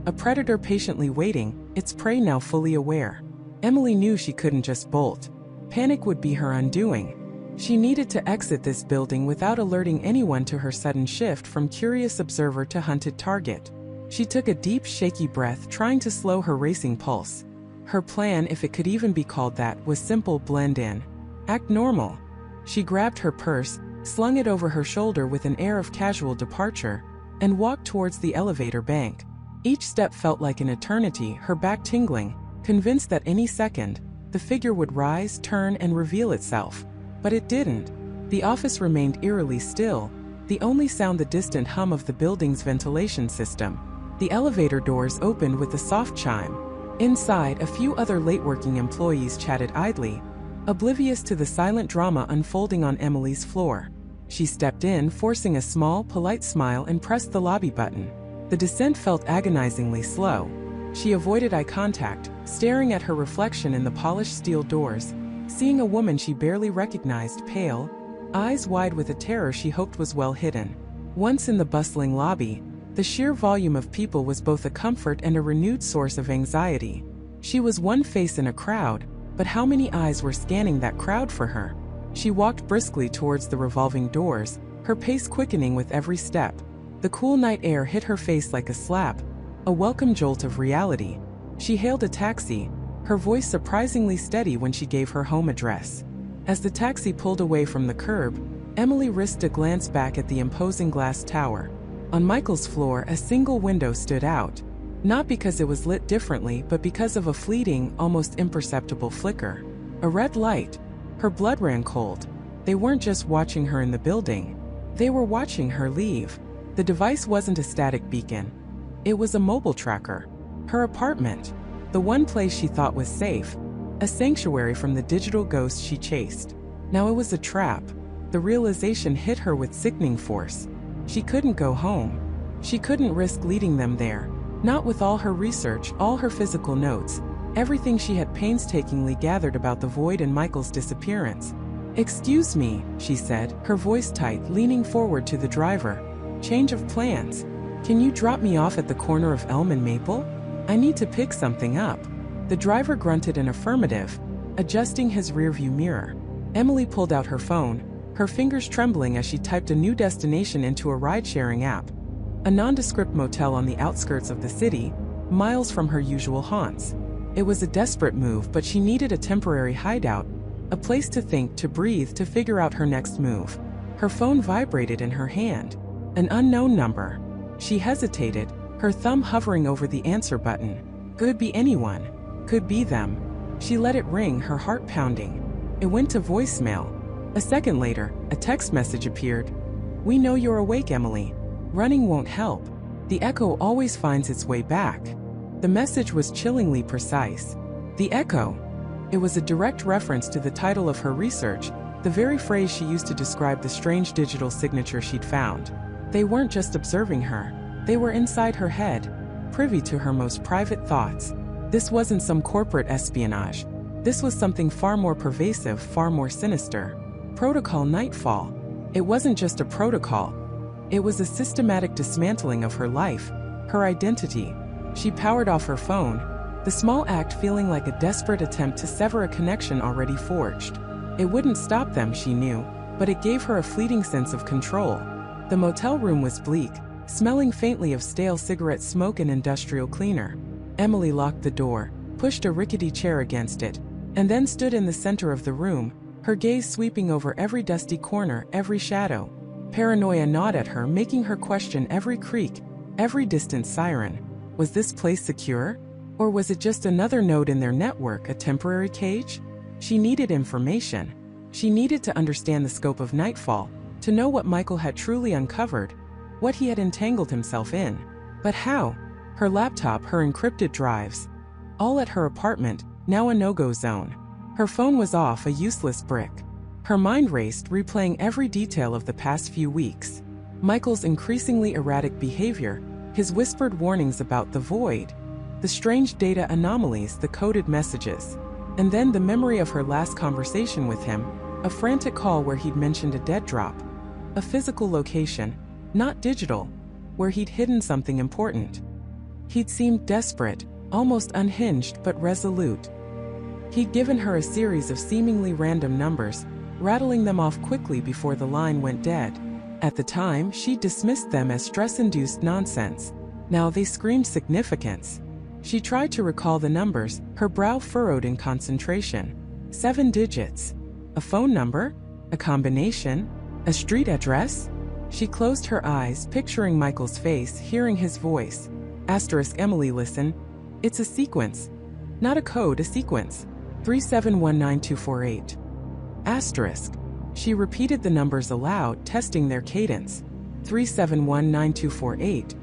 [SPEAKER 1] A predator patiently waiting, its prey now fully aware. Emily knew she couldn't just bolt. Panic would be her undoing. She needed to exit this building without alerting anyone to her sudden shift from curious observer to hunted target. She took a deep, shaky breath, trying to slow her racing pulse. Her plan, if it could even be called that, was simple: blend in. Act normal. She grabbed her purse, slung it over her shoulder with an air of casual departure, and walked towards the elevator bank. Each step felt like an eternity, her back tingling, convinced that any second, the figure would rise, turn, and reveal itself. But it didn't. The office remained eerily still, the only sound the distant hum of the building's ventilation system. The elevator doors opened with a soft chime. Inside, a few other late-working employees chatted idly, oblivious to the silent drama unfolding on Emily's floor. She stepped in, forcing a small, polite smile, and pressed the lobby button. The descent felt agonizingly slow. She avoided eye contact, staring at her reflection in the polished steel doors, seeing a woman she barely recognized, pale, eyes wide with a terror she hoped was well hidden. Once in the bustling lobby, the sheer volume of people was both a comfort and a renewed source of anxiety. She was one face in a crowd, but how many eyes were scanning that crowd for her? She walked briskly towards the revolving doors, her pace quickening with every step. The cool night air hit her face like a slap, a welcome jolt of reality. She hailed a taxi, her voice surprisingly steady when she gave her home address. As the taxi pulled away from the curb, Emily risked a glance back at the imposing glass tower. On Michael's floor, a single window stood out, not because it was lit differently, but because of a fleeting, almost imperceptible flicker. A red light. Her blood ran cold. They weren't just watching her in the building. They were watching her leave. The device wasn't a static beacon. It was a mobile tracker. Her apartment. The one place she thought was safe. A sanctuary from the digital ghosts she chased. Now it was a trap. The realization hit her with sickening force. She couldn't go home. She couldn't risk leading them there. Not with all her research, all her physical notes, everything she had painstakingly gathered about the void and Michael's disappearance. "Excuse me," she said, her voice tight, leaning forward to the driver. "Change of plans. Can you drop me off at the corner of Elm and Maple? I need to pick something up." The driver grunted an affirmative, adjusting his rearview mirror. Emily pulled out her phone, her fingers trembling as she typed a new destination into a ride-sharing app. A nondescript motel on the outskirts of the city, miles from her usual haunts. It was a desperate move, but she needed a temporary hideout, a place to think, to breathe, to figure out her next move. Her phone vibrated in her hand. An unknown number. She hesitated, her thumb hovering over the answer button. Could be anyone. Could be them. She let it ring, her heart pounding. It went to voicemail. A second later, a text message appeared. "We know you're awake, Emily. Running won't help. The echo always finds its way back." The message was chillingly precise. The echo. It was a direct reference to the title of her research, the very phrase she used to describe the strange digital signature she'd found. They weren't just observing her. They were inside her head, privy to her most private thoughts. This wasn't some corporate espionage. This was something far more pervasive, far more sinister. Protocol Nightfall. It wasn't just a protocol. It was a systematic dismantling of her life, her identity. She powered off her phone, the small act feeling like a desperate attempt to sever a connection already forged. It wouldn't stop them, she knew, but it gave her a fleeting sense of control. The motel room was bleak, smelling faintly of stale cigarette smoke and industrial cleaner. Emily locked the door, pushed a rickety chair against it, and then stood in the center of the room, her gaze sweeping over every dusty corner, every shadow. Paranoia gnawed at her, making her question every creak, every distant siren. Was this place secure? Or was it just another node in their network, a temporary cage? She needed information. She needed to understand the scope of Nightfall, to know what Michael had truly uncovered, what he had entangled himself in. But how? Her laptop, her encrypted drives. All at her apartment, now a no-go zone. Her phone was off, a useless brick. Her mind raced, replaying every detail of the past few weeks. Michael's increasingly erratic behavior, his whispered warnings about the void, the strange data anomalies, the coded messages. And then the memory of her last conversation with him, a frantic call where he'd mentioned a dead drop. A physical location, not digital, where he'd hidden something important. He'd seemed desperate, almost unhinged but resolute. He'd given her a series of seemingly random numbers, rattling them off quickly before the line went dead. At the time, she dismissed them as stress-induced nonsense. Now they screamed significance. She tried to recall the numbers, her brow furrowed in concentration. 7 digits. A phone number? A combination? A street address? She closed her eyes, picturing Michael's face, hearing his voice. Asterisk, Emily, listen. It's a sequence. Not a code, a sequence. 3719248. Asterisk. She repeated the numbers aloud, testing their cadence. 3719248.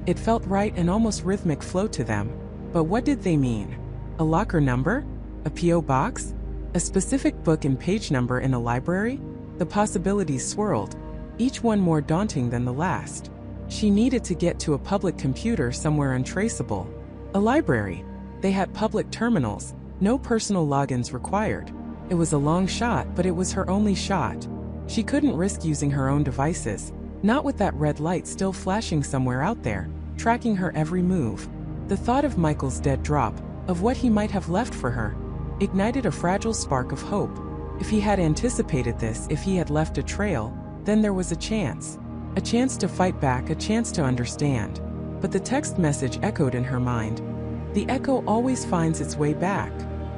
[SPEAKER 1] It felt right, an almost rhythmic flow to them. But what did they mean? A locker number? A P.O. box? A specific book and page number in a library? The possibilities swirled, each one more daunting than the last. She needed to get to a public computer somewhere untraceable. A library. They had public terminals, no personal logins required. It was a long shot, but it was her only shot. She couldn't risk using her own devices, not with that red light still flashing somewhere out there, tracking her every move. The thought of Michael's dead drop, of what he might have left for her, ignited a fragile spark of hope. If he had anticipated this, if he had left a trail, then there was a chance. A chance to fight back, a chance to understand. But the text message echoed in her mind. The echo always finds its way back.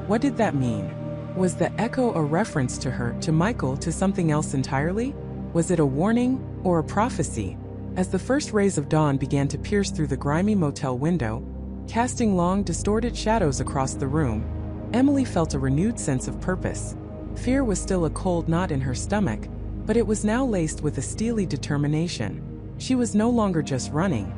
[SPEAKER 1] What did that mean? Was the echo a reference to her, to Michael, to something else entirely? Was it a warning, or a prophecy? As the first rays of dawn began to pierce through the grimy motel window, casting long, distorted shadows across the room, Emily felt a renewed sense of purpose. Fear was still a cold knot in her stomach, but it was now laced with a steely determination. She was no longer just running.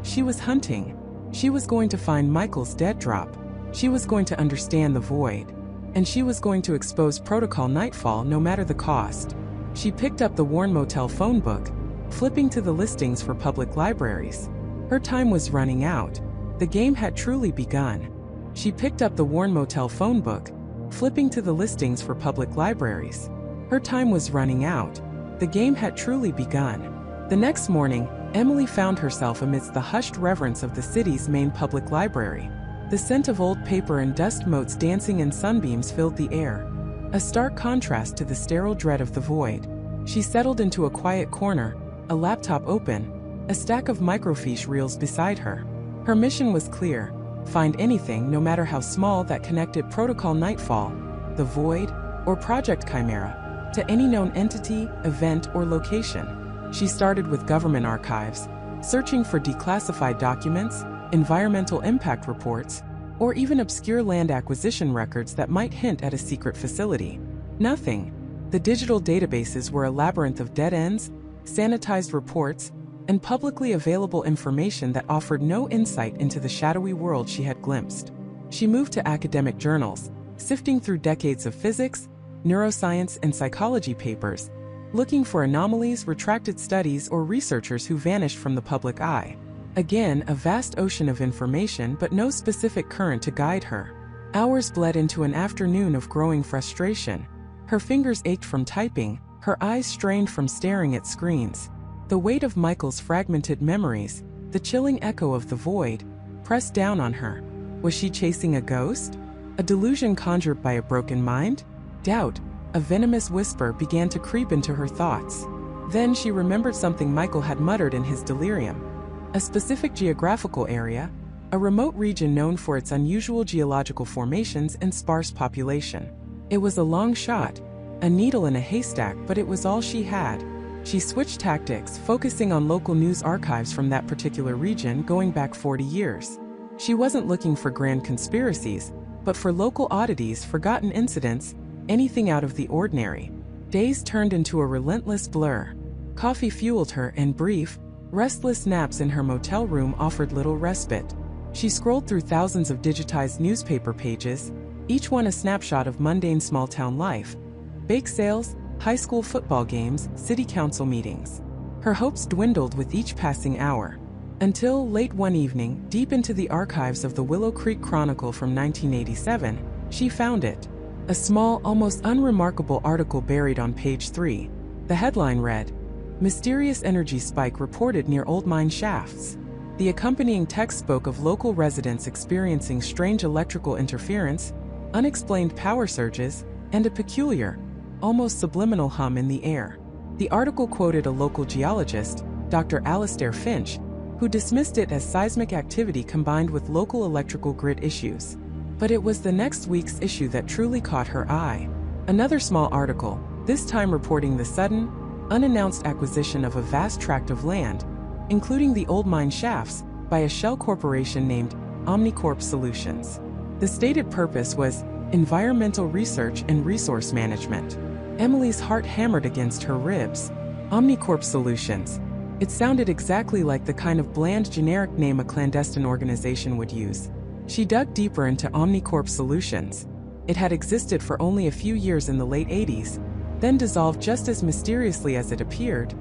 [SPEAKER 1] She was hunting. She was going to find Michael's dead drop. She was going to understand the void. And she was going to expose Protocol Nightfall no matter the cost. She picked up the worn motel phone book, flipping to the listings for public libraries. Her time was running out. The game had truly begun. She picked up the worn motel phone book, flipping to the listings for public libraries. Her time was running out. The game had truly begun. The next morning, Emily found herself amidst the hushed reverence of the city's main public library. The scent of old paper and dust motes dancing in sunbeams filled the air, a stark contrast to the sterile dread of the void. She settled into a quiet corner, a laptop open, a stack of microfiche reels beside her. Her mission was clear: find anything, no matter how small, that connected Protocol Nightfall, the Void, or Project Chimera, to any known entity, event, or location. She started with government archives, searching for declassified documents, environmental impact reports, or even obscure land acquisition records that might hint at a secret facility. Nothing. The digital databases were a labyrinth of dead ends, sanitized reports, and publicly available information that offered no insight into the shadowy world she had glimpsed. She moved to academic journals, sifting through decades of physics, neuroscience, and psychology papers, looking for anomalies, retracted studies, or researchers who vanished from the public eye. Again, a vast ocean of information, but no specific current to guide her. Hours bled into an afternoon of growing frustration. Her fingers ached from typing, her eyes strained from staring at screens. The weight of Michael's fragmented memories, the chilling echo of the void, pressed down on her. Was she chasing a ghost? A delusion conjured by a broken mind? Doubt, a venomous whisper, began to creep into her thoughts. Then she remembered something Michael had muttered in his delirium. A specific geographical area, a remote region known for its unusual geological formations and sparse population. It was a long shot, a needle in a haystack, but it was all she had. She switched tactics, focusing on local news archives from that particular region going back 40 years. She wasn't looking for grand conspiracies, but for local oddities, forgotten incidents, anything out of the ordinary. Days turned into a relentless blur. Coffee fueled her, and brief, restless naps in her motel room offered little respite. She scrolled through thousands of digitized newspaper pages, each one a snapshot of mundane small-town life: bake sales, high school football games, city council meetings. Her hopes dwindled with each passing hour. Until, late one evening, deep into the archives of the Willow Creek Chronicle from 1987, she found it. A small, almost unremarkable article buried on page 3. The headline read, "Mysterious energy spike reported near old mine shafts." The accompanying text spoke of local residents experiencing strange electrical interference, unexplained power surges, and a peculiar, almost subliminal hum in the air. The article quoted a local geologist, Dr. Alastair Finch, who dismissed it as seismic activity combined with local electrical grid issues. But it was the next week's issue that truly caught her eye. Another small article, this time reporting the sudden, unannounced acquisition of a vast tract of land, including the old mine shafts, by a shell corporation named Omnicorp Solutions. The stated purpose was environmental research and resource management. Emily's heart hammered against her ribs. Omnicorp Solutions. It sounded exactly like the kind of bland, generic name a clandestine organization would use. She dug deeper into Omnicorp Solutions. It had existed for only a few years in the late 80s, then dissolved just as mysteriously as it appeared,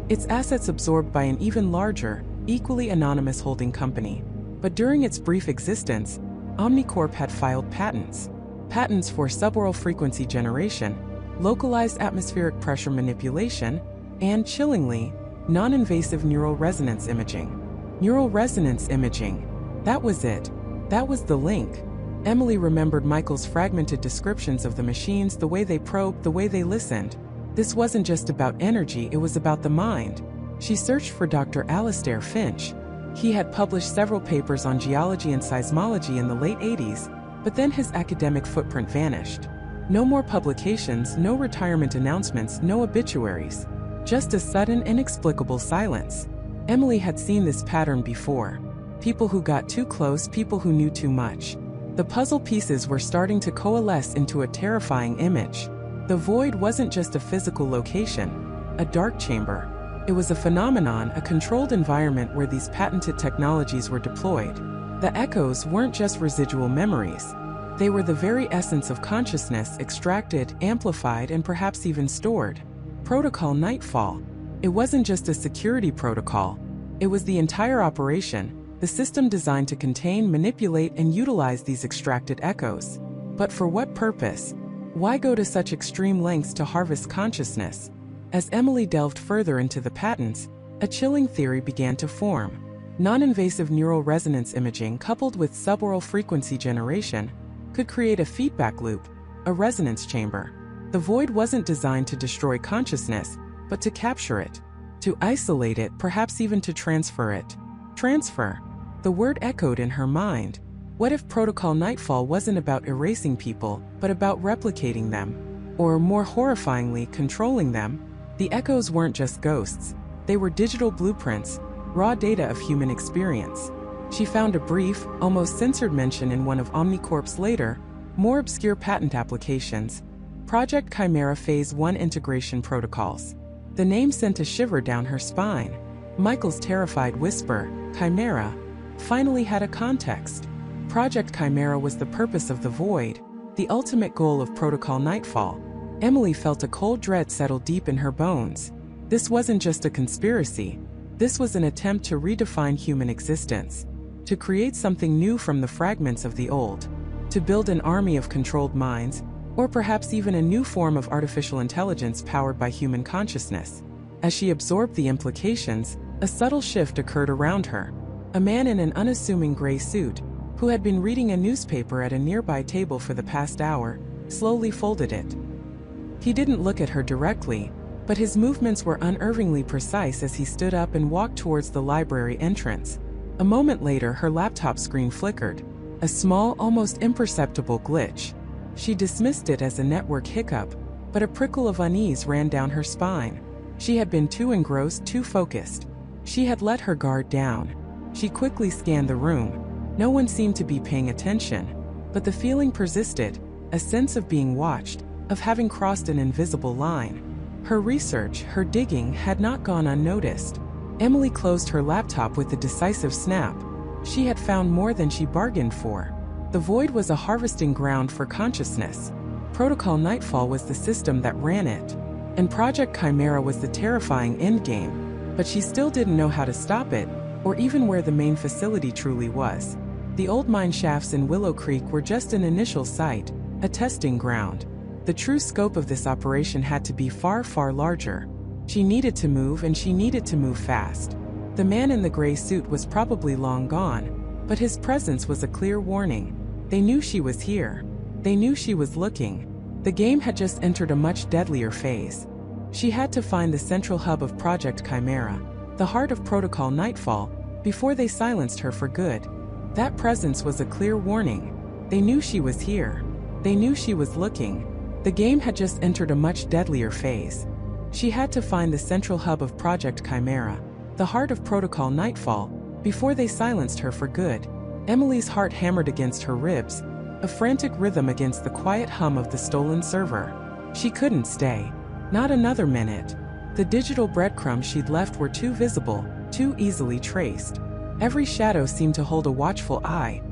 [SPEAKER 1] its assets absorbed by an even larger, equally anonymous holding company. But during its brief existence, Omnicorp had filed patents. Patents for suborbital frequency generation, localized atmospheric pressure manipulation, and, chillingly, non-invasive neural resonance imaging. Neural resonance imaging. That was it. That was the link. Emily remembered Michael's fragmented descriptions of the machines, the way they probed, the way they listened. This wasn't just about energy, it was about the mind. She searched for Dr. Alastair Finch. He had published several papers on geology and seismology in the late 80s, but then his academic footprint vanished. No more publications, no retirement announcements, no obituaries. Just a sudden, inexplicable silence. Emily had seen this pattern before. People who got too close, people who knew too much. The puzzle pieces were starting to coalesce into a terrifying image. The void wasn't just a physical location, a dark chamber. It was a phenomenon, a controlled environment where these patented technologies were deployed. The echoes weren't just residual memories. They were the very essence of consciousness, extracted, amplified, and perhaps even stored. Protocol Nightfall. It wasn't just a security protocol. It was the entire operation, the system designed to contain, manipulate, and utilize these extracted echoes. But for what purpose? Why go to such extreme lengths to harvest consciousness? As Emily delved further into the patents, a chilling theory began to form. Non-invasive neural resonance imaging coupled with subaural frequency generation could create a feedback loop, a resonance chamber. The void wasn't designed to destroy consciousness, but to capture it, to isolate it, perhaps even to transfer it. Transfer. The word echoed in her mind. What if Protocol Nightfall wasn't about erasing people, but about replicating them? Or, more horrifyingly, controlling them? The echoes weren't just ghosts. They were digital blueprints, raw data of human experience. She found a brief, almost censored mention in one of Omnicorp's later, more obscure patent applications, Project Chimera Phase 1 integration protocols. The name sent a shiver down her spine. Michael's terrified whisper, Chimera, finally had a context. Project Chimera was the purpose of the void, the ultimate goal of Protocol Nightfall. Emily felt a cold dread settle deep in her bones. This wasn't just a conspiracy. This was an attempt to redefine human existence, to create something new from the fragments of the old, to build an army of controlled minds, or perhaps even a new form of artificial intelligence powered by human consciousness. As she absorbed the implications, a subtle shift occurred around her. A man in an unassuming gray suit, who had been reading a newspaper at a nearby table for the past hour, slowly folded it. He didn't look at her directly, but his movements were unnervingly precise as he stood up and walked towards the library entrance. A moment later, her laptop screen flickered, a small, almost imperceptible glitch. She dismissed it as a network hiccup, but a prickle of unease ran down her spine. She had been too engrossed, too focused. She had let her guard down. She quickly scanned the room. No one seemed to be paying attention, but the feeling persisted, a sense of being watched, of having crossed an invisible line. Her research, her digging, had not gone unnoticed. Emily closed her laptop with a decisive snap. She had found more than she bargained for. The void was a harvesting ground for consciousness. Protocol Nightfall was the system that ran it, and Project Chimera was the terrifying endgame, but she still didn't know how to stop it, or even where the main facility truly was. The old mine shafts in Willow Creek were just an initial site, a testing ground. The true scope of this operation had to be far, far larger. She needed to move, and she needed to move fast. The man in the gray suit was probably long gone, but his presence was a clear warning. They knew she was here. They knew she was looking. The game had just entered a much deadlier phase. She had to find the central hub of Project Chimera, the heart of Protocol Nightfall, before they silenced her for good. That presence was a clear warning. They knew she was here. They knew she was looking. The game had just entered a much deadlier phase. She had to find the central hub of Project Chimera, the heart of Protocol Nightfall, before they silenced her for good. Emily's heart hammered against her ribs, a frantic rhythm against the quiet hum of the stolen server. She couldn't stay. Not another minute. The digital breadcrumbs she'd left were too visible, too easily traced. Every shadow seemed to hold a watchful eye,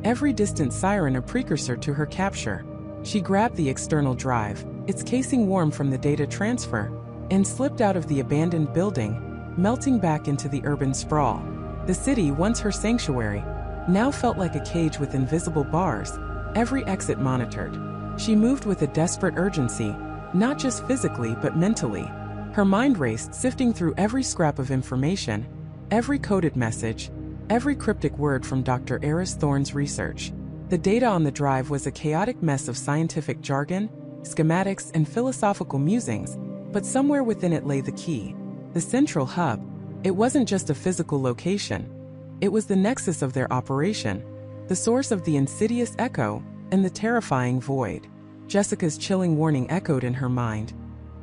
[SPEAKER 1] every distant siren a precursor to her capture. She grabbed the external drive, its casing warm from the data transfer, and slipped out of the abandoned building, melting back into the urban sprawl. The city, once her sanctuary, now felt like a cage with invisible bars, every exit monitored. She moved with a desperate urgency, not just physically but mentally. Her mind raced, sifting through every scrap of information, every coded message, every cryptic word from Dr. Eris Thorne's research. The data on the drive was a chaotic mess of scientific jargon, schematics, and philosophical musings, but somewhere within it lay the key. The central hub. It wasn't just a physical location. It was the nexus of their operation, the source of the insidious echo, and the terrifying void. Jessica's chilling warning echoed in her mind.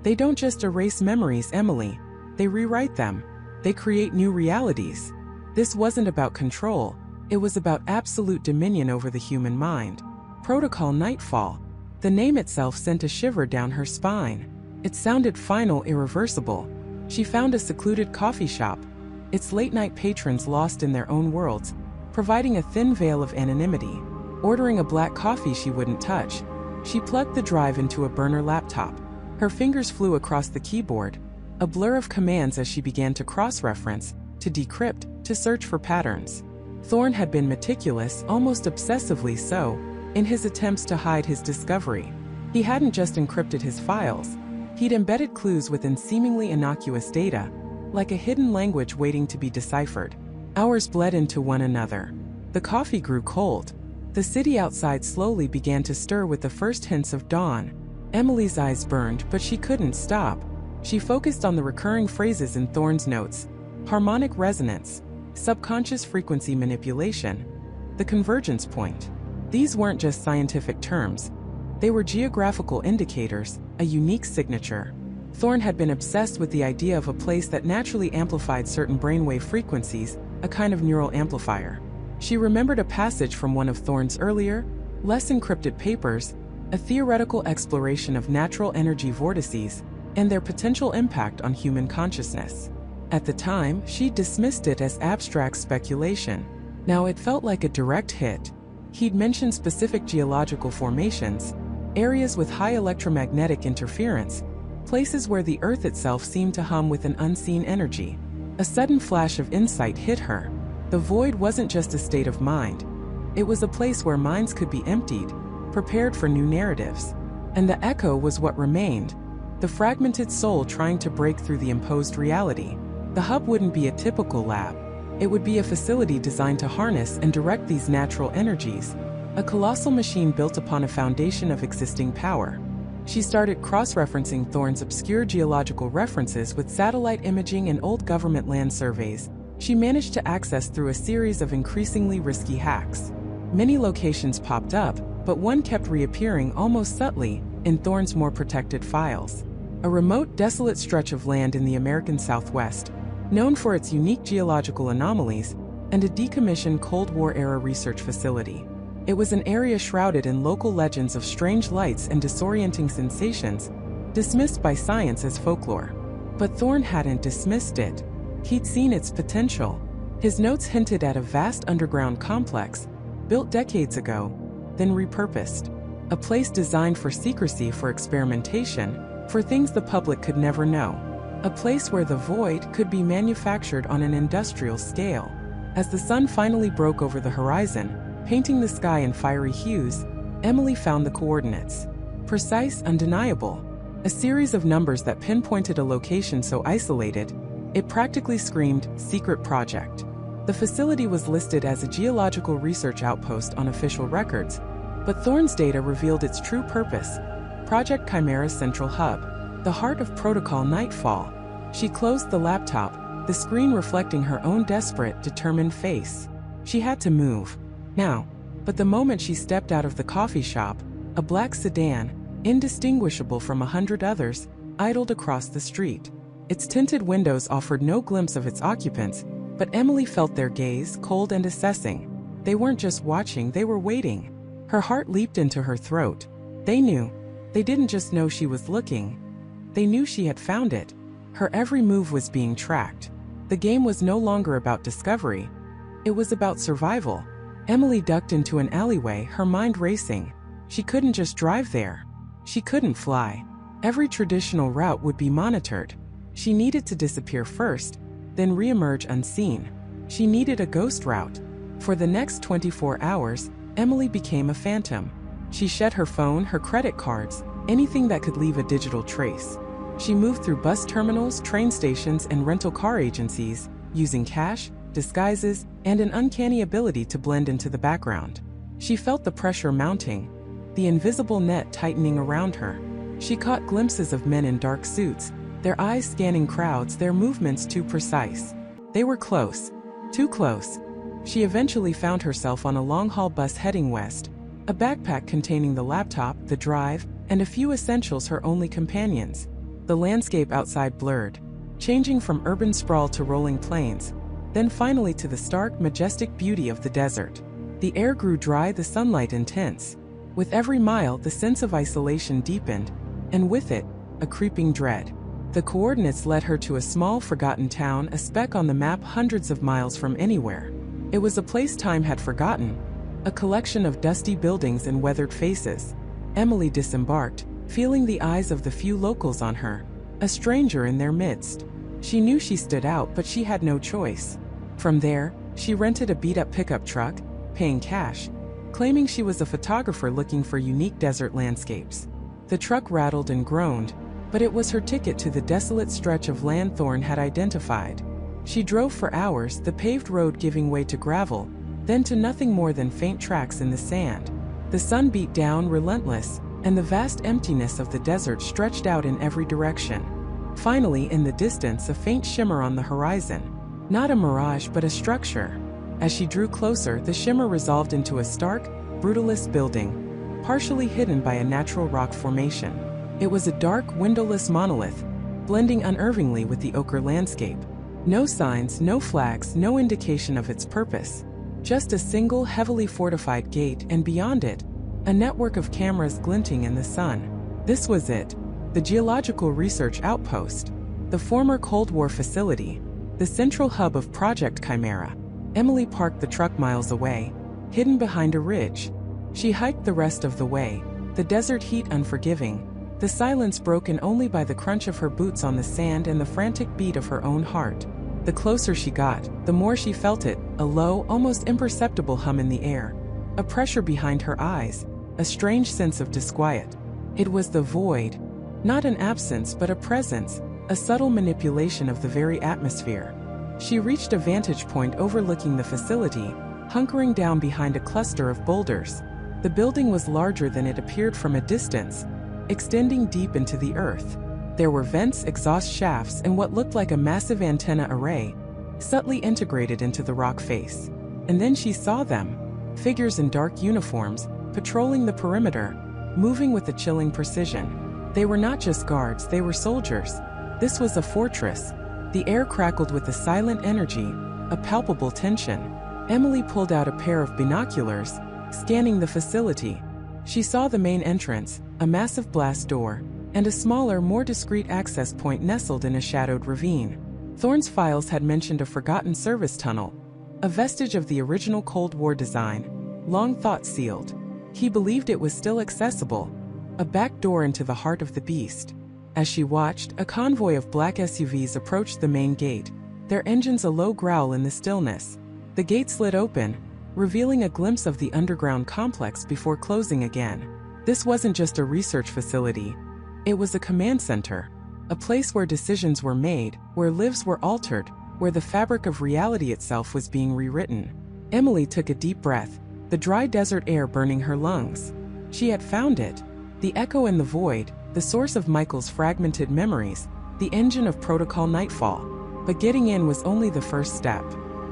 [SPEAKER 1] They don't just erase memories, Emily. They rewrite them. They create new realities. This wasn't about control. It was about absolute dominion over the human mind. Protocol Nightfall. The name itself sent a shiver down her spine. It sounded final, irreversible. She found a secluded coffee shop, its late-night patrons lost in their own worlds, providing a thin veil of anonymity. Ordering a black coffee she wouldn't touch, she plugged the drive into a burner laptop. Her fingers flew across the keyboard, a blur of commands as she began to cross-reference, to decrypt, to search for patterns. Thorne had been meticulous, almost obsessively so, in his attempts to hide his discovery. He hadn't just encrypted his files. He'd embedded clues within seemingly innocuous data, like a hidden language waiting to be deciphered. Hours bled into one another. The coffee grew cold. The city outside slowly began to stir with the first hints of dawn. Emily's eyes burned, but she couldn't stop. She focused on the recurring phrases in Thorne's notes: harmonic resonance, subconscious frequency manipulation, the convergence point. These weren't just scientific terms. They were geographical indicators, a unique signature. Thorne had been obsessed with the idea of a place that naturally amplified certain brainwave frequencies, a kind of neural amplifier. She remembered a passage from one of Thorne's earlier, less encrypted papers, a theoretical exploration of natural energy vortices and their potential impact on human consciousness. At the time, she dismissed it as abstract speculation. Now it felt like a direct hit. He'd mentioned specific geological formations, areas with high electromagnetic interference, places where the Earth itself seemed to hum with an unseen energy. A sudden flash of insight hit her. The void wasn't just a state of mind. It was a place where minds could be emptied, prepared for new narratives. And the echo was what remained, the fragmented soul trying to break through the imposed reality. The hub wouldn't be a typical lab. It would be a facility designed to harness and direct these natural energies, a colossal machine built upon a foundation of existing power. She started cross-referencing Thorne's obscure geological references with satellite imaging and old government land surveys she managed to access through a series of increasingly risky hacks. Many locations popped up, but one kept reappearing almost subtly in Thorne's more protected files. A remote, desolate stretch of land in the American Southwest, known for its unique geological anomalies, and a decommissioned Cold War-era research facility. It was an area shrouded in local legends of strange lights and disorienting sensations, dismissed by science as folklore. But Thorne hadn't dismissed it. He'd seen its potential. His notes hinted at a vast underground complex, built decades ago, then repurposed. A place designed for secrecy, for experimentation, for things the public could never know. A place where the void could be manufactured on an industrial scale. As the sun finally broke over the horizon, painting the sky in fiery hues, Emily found the coordinates. Precise, undeniable. A series of numbers that pinpointed a location so isolated, it practically screamed, secret project. The facility was listed as a geological research outpost on official records, but Thorne's data revealed its true purpose: Project Chimera's central hub, the heart of Protocol Nightfall. She closed the laptop, the screen reflecting her own desperate, determined face. She had to move. Now. But the moment she stepped out of the coffee shop, a black sedan, indistinguishable from 100 others, idled across the street. Its tinted windows offered no glimpse of its occupants, but Emily felt their gaze, cold and assessing. They weren't just watching, they were waiting. Her heart leaped into her throat. They knew. They didn't just know she was looking. They knew she had found it. Her every move was being tracked. The game was no longer about discovery. It was about survival. Emily ducked into an alleyway, her mind racing. She couldn't just drive there. She couldn't fly. Every traditional route would be monitored. She needed to disappear first, then reemerge unseen. She needed a ghost route. For the next 24 hours, Emily became a phantom. She shed her phone, her credit cards, anything that could leave a digital trace. She moved through bus terminals, train stations, and rental car agencies, using cash, disguises, and an uncanny ability to blend into the background. She felt the pressure mounting, the invisible net tightening around her. She caught glimpses of men in dark suits, their eyes scanning crowds, their movements too precise. They were close, too close. She eventually found herself on a long-haul bus heading west, a backpack containing the laptop, the drive, and a few essentials her only companions. The landscape outside blurred, changing from urban sprawl to rolling plains, then finally to the stark, majestic beauty of the desert. The air grew dry, the sunlight intense. With every mile, the sense of isolation deepened, and with it, a creeping dread. The coordinates led her to a small, forgotten town, a speck on the map hundreds of miles from anywhere. It was a place time had forgotten, a collection of dusty buildings and weathered faces. Emily disembarked, feeling the eyes of the few locals on her, a stranger in their midst. She knew she stood out, but she had no choice. From there, she rented a beat-up pickup truck, paying cash, claiming she was a photographer looking for unique desert landscapes. The truck rattled and groaned, but it was her ticket to the desolate stretch of land Thorne had identified. She drove for hours, the paved road giving way to gravel, then to nothing more than faint tracks in the sand. The sun beat down, relentless, and the vast emptiness of the desert stretched out in every direction. Finally, in the distance, a faint shimmer on the horizon. Not a mirage, but a structure. As she drew closer, the shimmer resolved into a stark, brutalist building, partially hidden by a natural rock formation. It was a dark, windowless monolith, blending unervingly with the ochre landscape. No signs, no flags, no indication of its purpose. Just a single, heavily fortified gate, and beyond it, a network of cameras glinting in the sun. This was it. The Geological Research Outpost. The former Cold War facility. The central hub of Project Chimera. Emily parked the truck miles away, hidden behind a ridge. She hiked the rest of the way, the desert heat unforgiving, the silence broken only by the crunch of her boots on the sand and the frantic beat of her own heart. The closer she got, the more she felt it, a low, almost imperceptible hum in the air, a pressure behind her eyes, a strange sense of disquiet. It was the void. Not an absence, but a presence, a subtle manipulation of the very atmosphere. She reached a vantage point overlooking the facility, hunkering down behind a cluster of boulders. The building was larger than it appeared from a distance, extending deep into the earth. There were vents, exhaust shafts, and what looked like a massive antenna array, subtly integrated into the rock face. And then she saw them. Figures in dark uniforms, patrolling the perimeter, moving with a chilling precision. They were not just guards, they were soldiers. This was a fortress. The air crackled with a silent energy, a palpable tension. Emily pulled out a pair of binoculars, scanning the facility. She saw the main entrance, a massive blast door, and a smaller, more discreet access point nestled in a shadowed ravine. Thorne's files had mentioned a forgotten service tunnel, a vestige of the original Cold War design, long thought sealed. He believed it was still accessible, a back door into the heart of the beast. As she watched, a convoy of black SUVs approached the main gate, their engines a low growl in the stillness. The gate slid open, revealing a glimpse of the underground complex before closing again. This wasn't just a research facility. It was a command center, a place where decisions were made, where lives were altered, where the fabric of reality itself was being rewritten. Emily took a deep breath, the dry desert air burning her lungs. She had found it. The echo in the void, the source of Michael's fragmented memories, the engine of Protocol Nightfall. But getting in was only the first step.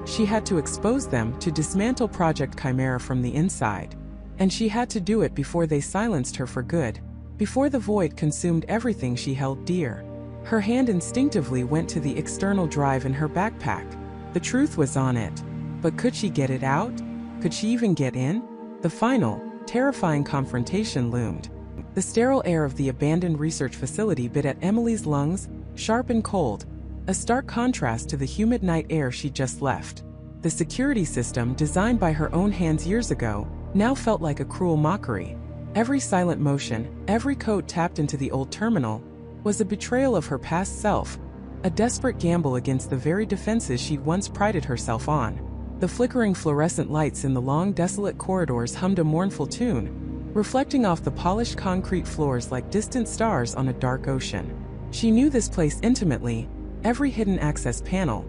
[SPEAKER 1] She had to expose them, to dismantle Project Chimera from the inside. And she had to do it before they silenced her for good, before the void consumed everything she held dear. Her hand instinctively went to the external drive in her backpack. The truth was on it. But could she get it out? Could she even get in? The final, terrifying confrontation loomed. The sterile air of the abandoned research facility bit at Emily's lungs, sharp and cold, a stark contrast to the humid night air she'd just left. The security system, designed by her own hands years ago, now felt like a cruel mockery. Every silent motion, every code tapped into the old terminal, was a betrayal of her past self, a desperate gamble against the very defenses she'd once prided herself on. The flickering fluorescent lights in the long, desolate corridors hummed a mournful tune, reflecting off the polished concrete floors like distant stars on a dark ocean. She knew this place intimately, every hidden access panel,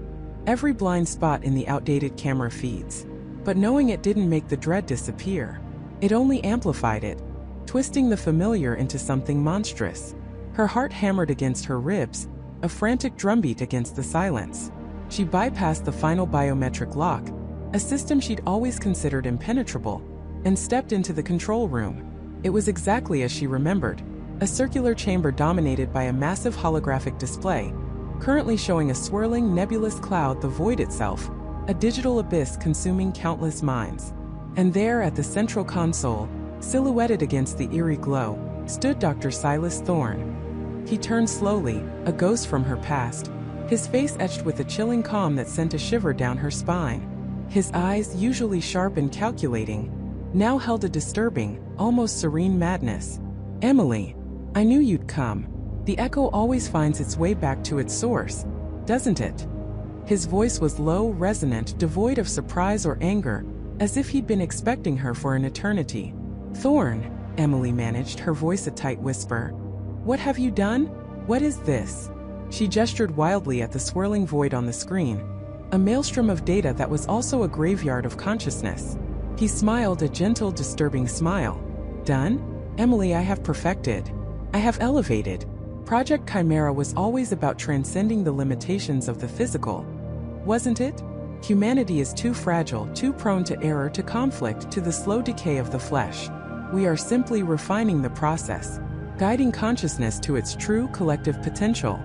[SPEAKER 1] every blind spot in the outdated camera feeds. But knowing it didn't make the dread disappear. It only amplified it, twisting the familiar into something monstrous. Her heart hammered against her ribs, a frantic drumbeat against the silence. She bypassed the final biometric lock, a system she'd always considered impenetrable, and stepped into the control room. It was exactly as she remembered, a circular chamber dominated by a massive holographic display, currently showing a swirling, nebulous cloud, the void itself, a digital abyss consuming countless minds. And there at the central console, silhouetted against the eerie glow, stood Dr. Silas Thorne. He turned slowly, a ghost from her past, his face etched with a chilling calm that sent a shiver down her spine. His eyes, usually sharp and calculating, now held a disturbing, almost serene madness. "Emily, I knew you'd come. The echo always finds its way back to its source, doesn't it?" His voice was low, resonant, devoid of surprise or anger, as if he'd been expecting her for an eternity. "Thorne," Emily managed, her voice a tight whisper. "What have you done? What is this?" She gestured wildly at the swirling void on the screen, a maelstrom of data that was also a graveyard of consciousness. He smiled a gentle, disturbing smile. Done? Emily, I have perfected. I have elevated. Project Chimera was always about transcending the limitations of the physical, wasn't it? Humanity is too fragile, too prone to error, to conflict, to the slow decay of the flesh. We are simply refining the process, guiding consciousness to its true collective potential.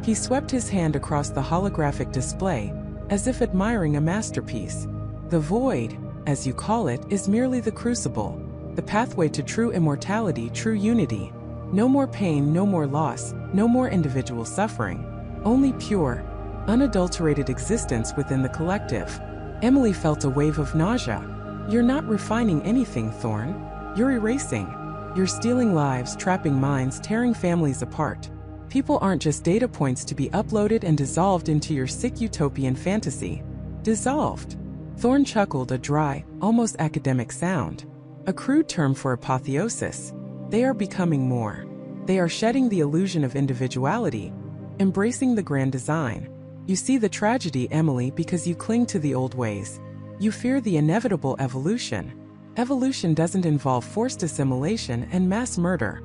[SPEAKER 1] He swept his hand across the holographic display, as if admiring a masterpiece. The void, as you call it, is merely the crucible, the pathway to true immortality, true unity. No more pain, no more loss, no more individual suffering. Only pure, unadulterated existence within the collective. Emily felt a wave of nausea. You're not refining anything, Thorn. You're erasing. You're stealing lives, trapping minds, tearing families apart. People aren't just data points to be uploaded and dissolved into your sick utopian fantasy. Dissolved. Thorn chuckled, a dry, almost academic sound. A crude term for apotheosis. They are becoming more. They are shedding the illusion of individuality, embracing the grand design. You see the tragedy, Emily, because you cling to the old ways. You fear the inevitable evolution. Evolution doesn't involve forced assimilation and mass murder.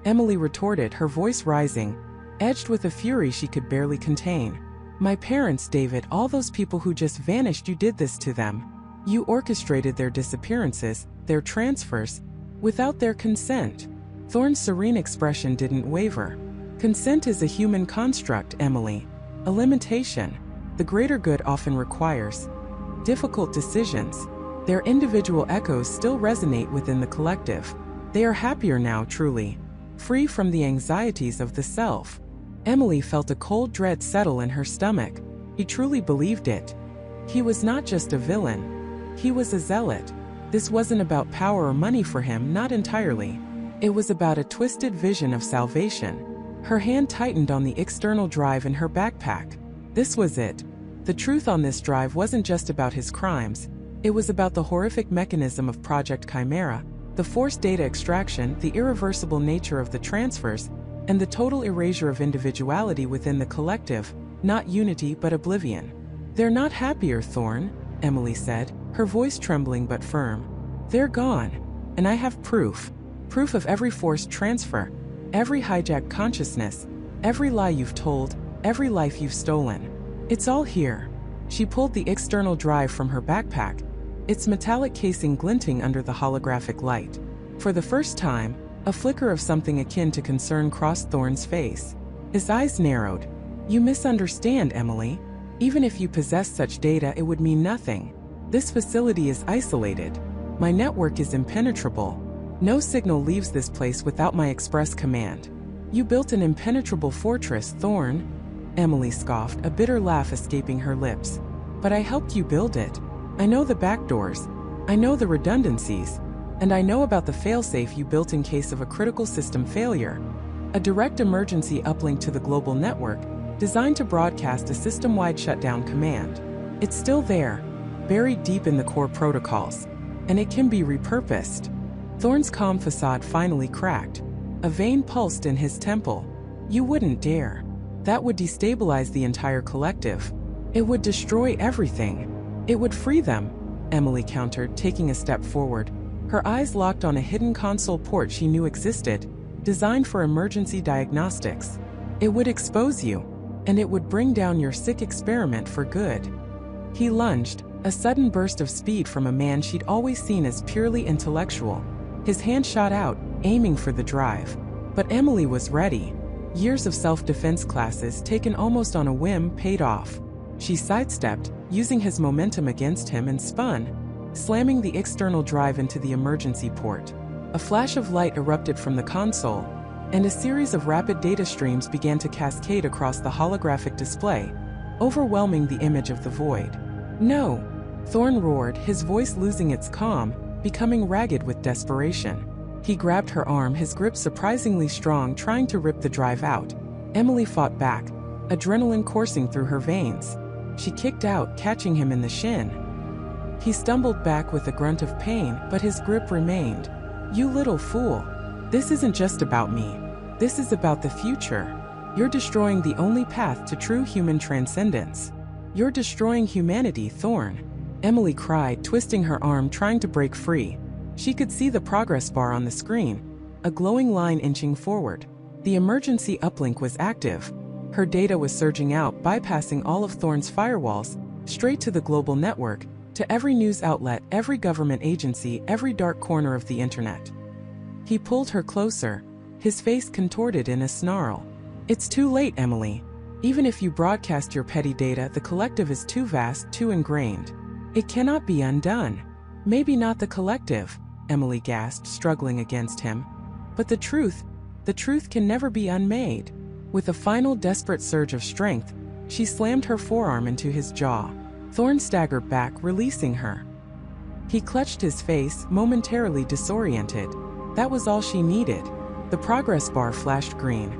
[SPEAKER 1] Emily retorted, her voice rising, edged with a fury she could barely contain. My parents, David, all those people who just vanished, you did this to them. You orchestrated their disappearances, their transfers, without their consent. Thorn's serene expression didn't waver. Consent is a human construct, Emily. A limitation. The greater good often requires difficult decisions. Their individual echoes still resonate within the collective. They are happier now, truly. Free from the anxieties of the self. Emily felt a cold dread settle in her stomach. He truly believed it. He was not just a villain. He was a zealot. This wasn't about power or money for him, not entirely. It was about a twisted vision of salvation. Her hand tightened on the external drive in her backpack. This was it. The truth on this drive wasn't just about his crimes. It was about the horrific mechanism of Project Chimera, the forced data extraction, the irreversible nature of the transfers, and the total erasure of individuality within the collective, not unity but oblivion. They're not happier, Thorn, Emily said, her voice trembling but firm. They're gone. And I have proof. Proof of every forced transfer, every hijacked consciousness, every lie you've told, every life you've stolen. It's all here. She pulled the external drive from her backpack, its metallic casing glinting under the holographic light. For the first time, a flicker of something akin to concern crossed Thorn's face. His eyes narrowed. You misunderstand, Emily. Even if you possessed such data, it would mean nothing. This facility is isolated. My network is impenetrable. No signal leaves this place without my express command. You built an impenetrable fortress, Thorn. Emily scoffed, a bitter laugh escaping her lips. But I helped you build it. I know the back doors. I know the redundancies. And I know about the failsafe you built in case of a critical system failure. A direct emergency uplink to the global network, designed to broadcast a system-wide shutdown command. It's still there, buried deep in the core protocols. And it can be repurposed. Thorn's calm facade finally cracked. A vein pulsed in his temple. You wouldn't dare. That would destabilize the entire collective. It would destroy everything. It would free them, Emily countered, taking a step forward. Her eyes locked on a hidden console port she knew existed, designed for emergency diagnostics. It would expose you, and it would bring down your sick experiment for good. He lunged, a sudden burst of speed from a man she'd always seen as purely intellectual. His hand shot out, aiming for the drive. But Emily was ready. Years of self-defense classes taken almost on a whim paid off. She sidestepped, using his momentum against him, and spun, slamming the external drive into the emergency port. A flash of light erupted from the console, and a series of rapid data streams began to cascade across the holographic display, overwhelming the image of the void. No! Thorn roared, his voice losing its calm, becoming ragged with desperation. He grabbed her arm, his grip surprisingly strong, trying to rip the drive out. Emily fought back, adrenaline coursing through her veins. She kicked out, catching him in the shin. He stumbled back with a grunt of pain, but his grip remained. You little fool. This isn't just about me. This is about the future. You're destroying the only path to true human transcendence. "You're destroying humanity, Thorn," Emily cried, twisting her arm trying to break free. She could see the progress bar on the screen, a glowing line inching forward. The emergency uplink was active. Her data was surging out, bypassing all of Thorn's firewalls, straight to the global network, to every news outlet, every government agency, every dark corner of the internet. He pulled her closer, his face contorted in a snarl. "It's too late, Emily. Even if you broadcast your petty data, the collective is too vast, too ingrained. It cannot be undone." "Maybe not the collective," Emily gasped, struggling against him. "But the truth can never be unmade." With a final desperate surge of strength, she slammed her forearm into his jaw. Thorn staggered back, releasing her. He clutched his face, momentarily disoriented. That was all she needed. The progress bar flashed green.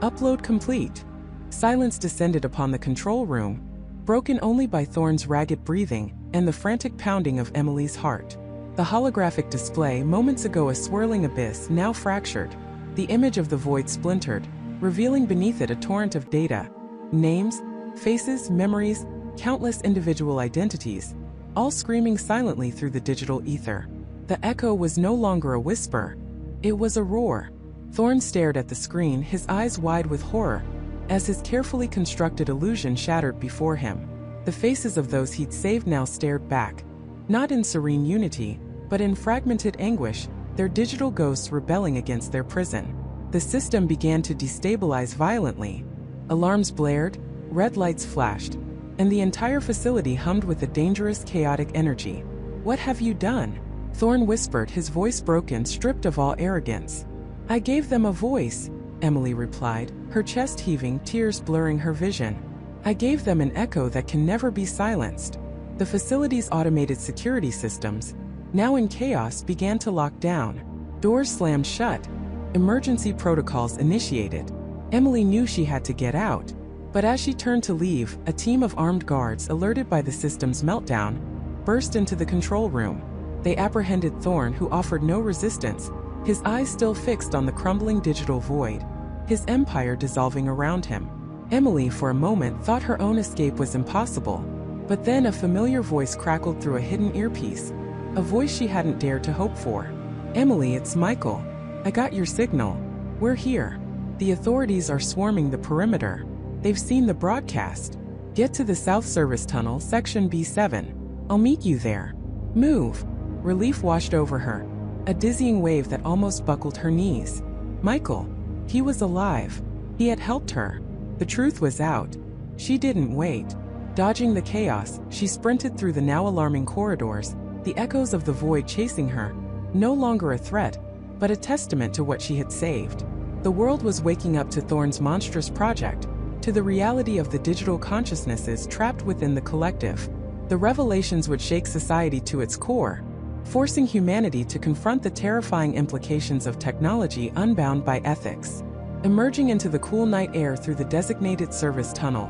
[SPEAKER 1] Upload complete. Silence descended upon the control room, broken only by Thorn's ragged breathing and the frantic pounding of Emily's heart. The holographic display, moments ago a swirling abyss, now fractured. The image of the void splintered, revealing beneath it a torrent of data. Names, faces, memories, countless individual identities, all screaming silently through the digital ether. The echo was no longer a whisper. It was a roar. Thorn stared at the screen, his eyes wide with horror, as his carefully constructed illusion shattered before him. The faces of those he'd saved now stared back, not in serene unity, but in fragmented anguish, their digital ghosts rebelling against their prison. The system began to destabilize violently. Alarms blared, red lights flashed, and the entire facility hummed with a dangerous, chaotic energy. "What have you done?" Thorn whispered, his voice broken, stripped of all arrogance. "I gave them a voice," Emily replied, her chest heaving, tears blurring her vision. "I gave them an echo that can never be silenced." The facility's automated security systems, now in chaos, began to lock down. Doors slammed shut. Emergency protocols initiated. Emily knew she had to get out. But as she turned to leave, a team of armed guards, alerted by the system's meltdown, burst into the control room. They apprehended Thorn, who offered no resistance, his eyes still fixed on the crumbling digital void, his empire dissolving around him. Emily, for a moment, thought her own escape was impossible. But then a familiar voice crackled through a hidden earpiece, a voice she hadn't dared to hope for. "Emily, it's Michael. I got your signal. We're here. The authorities are swarming the perimeter. They've seen the broadcast. Get to the South Service Tunnel, Section B7. I'll meet you there. Move." Relief washed over her, a dizzying wave that almost buckled her knees. Michael. He was alive. He had helped her. The truth was out. She didn't wait. Dodging the chaos, she sprinted through the now alarming corridors, the echoes of the void chasing her, no longer a threat, but a testament to what she had saved. The world was waking up to Thorn's monstrous project, to the reality of the digital consciousnesses trapped within the collective. The revelations would shake society to its core, forcing humanity to confront the terrifying implications of technology unbound by ethics. Emerging into the cool night air through the designated service tunnel,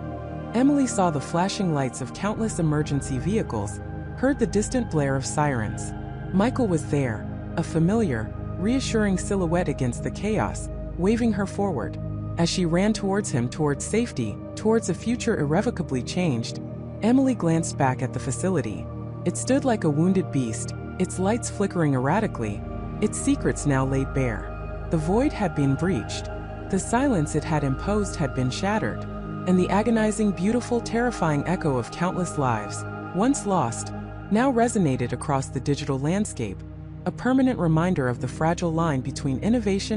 [SPEAKER 1] Emily saw the flashing lights of countless emergency vehicles, heard the distant blare of sirens. Michael was there, a familiar, reassuring silhouette against the chaos, waving her forward. As she ran towards him, towards safety, towards a future irrevocably changed, Emily glanced back at the facility. It stood like a wounded beast, its lights flickering erratically, its secrets now laid bare. The void had been breached. The silence it had imposed had been shattered, and the agonizing, beautiful, terrifying echo of countless lives, once lost, now resonated across the digital landscape, a permanent reminder of the fragile line between innovation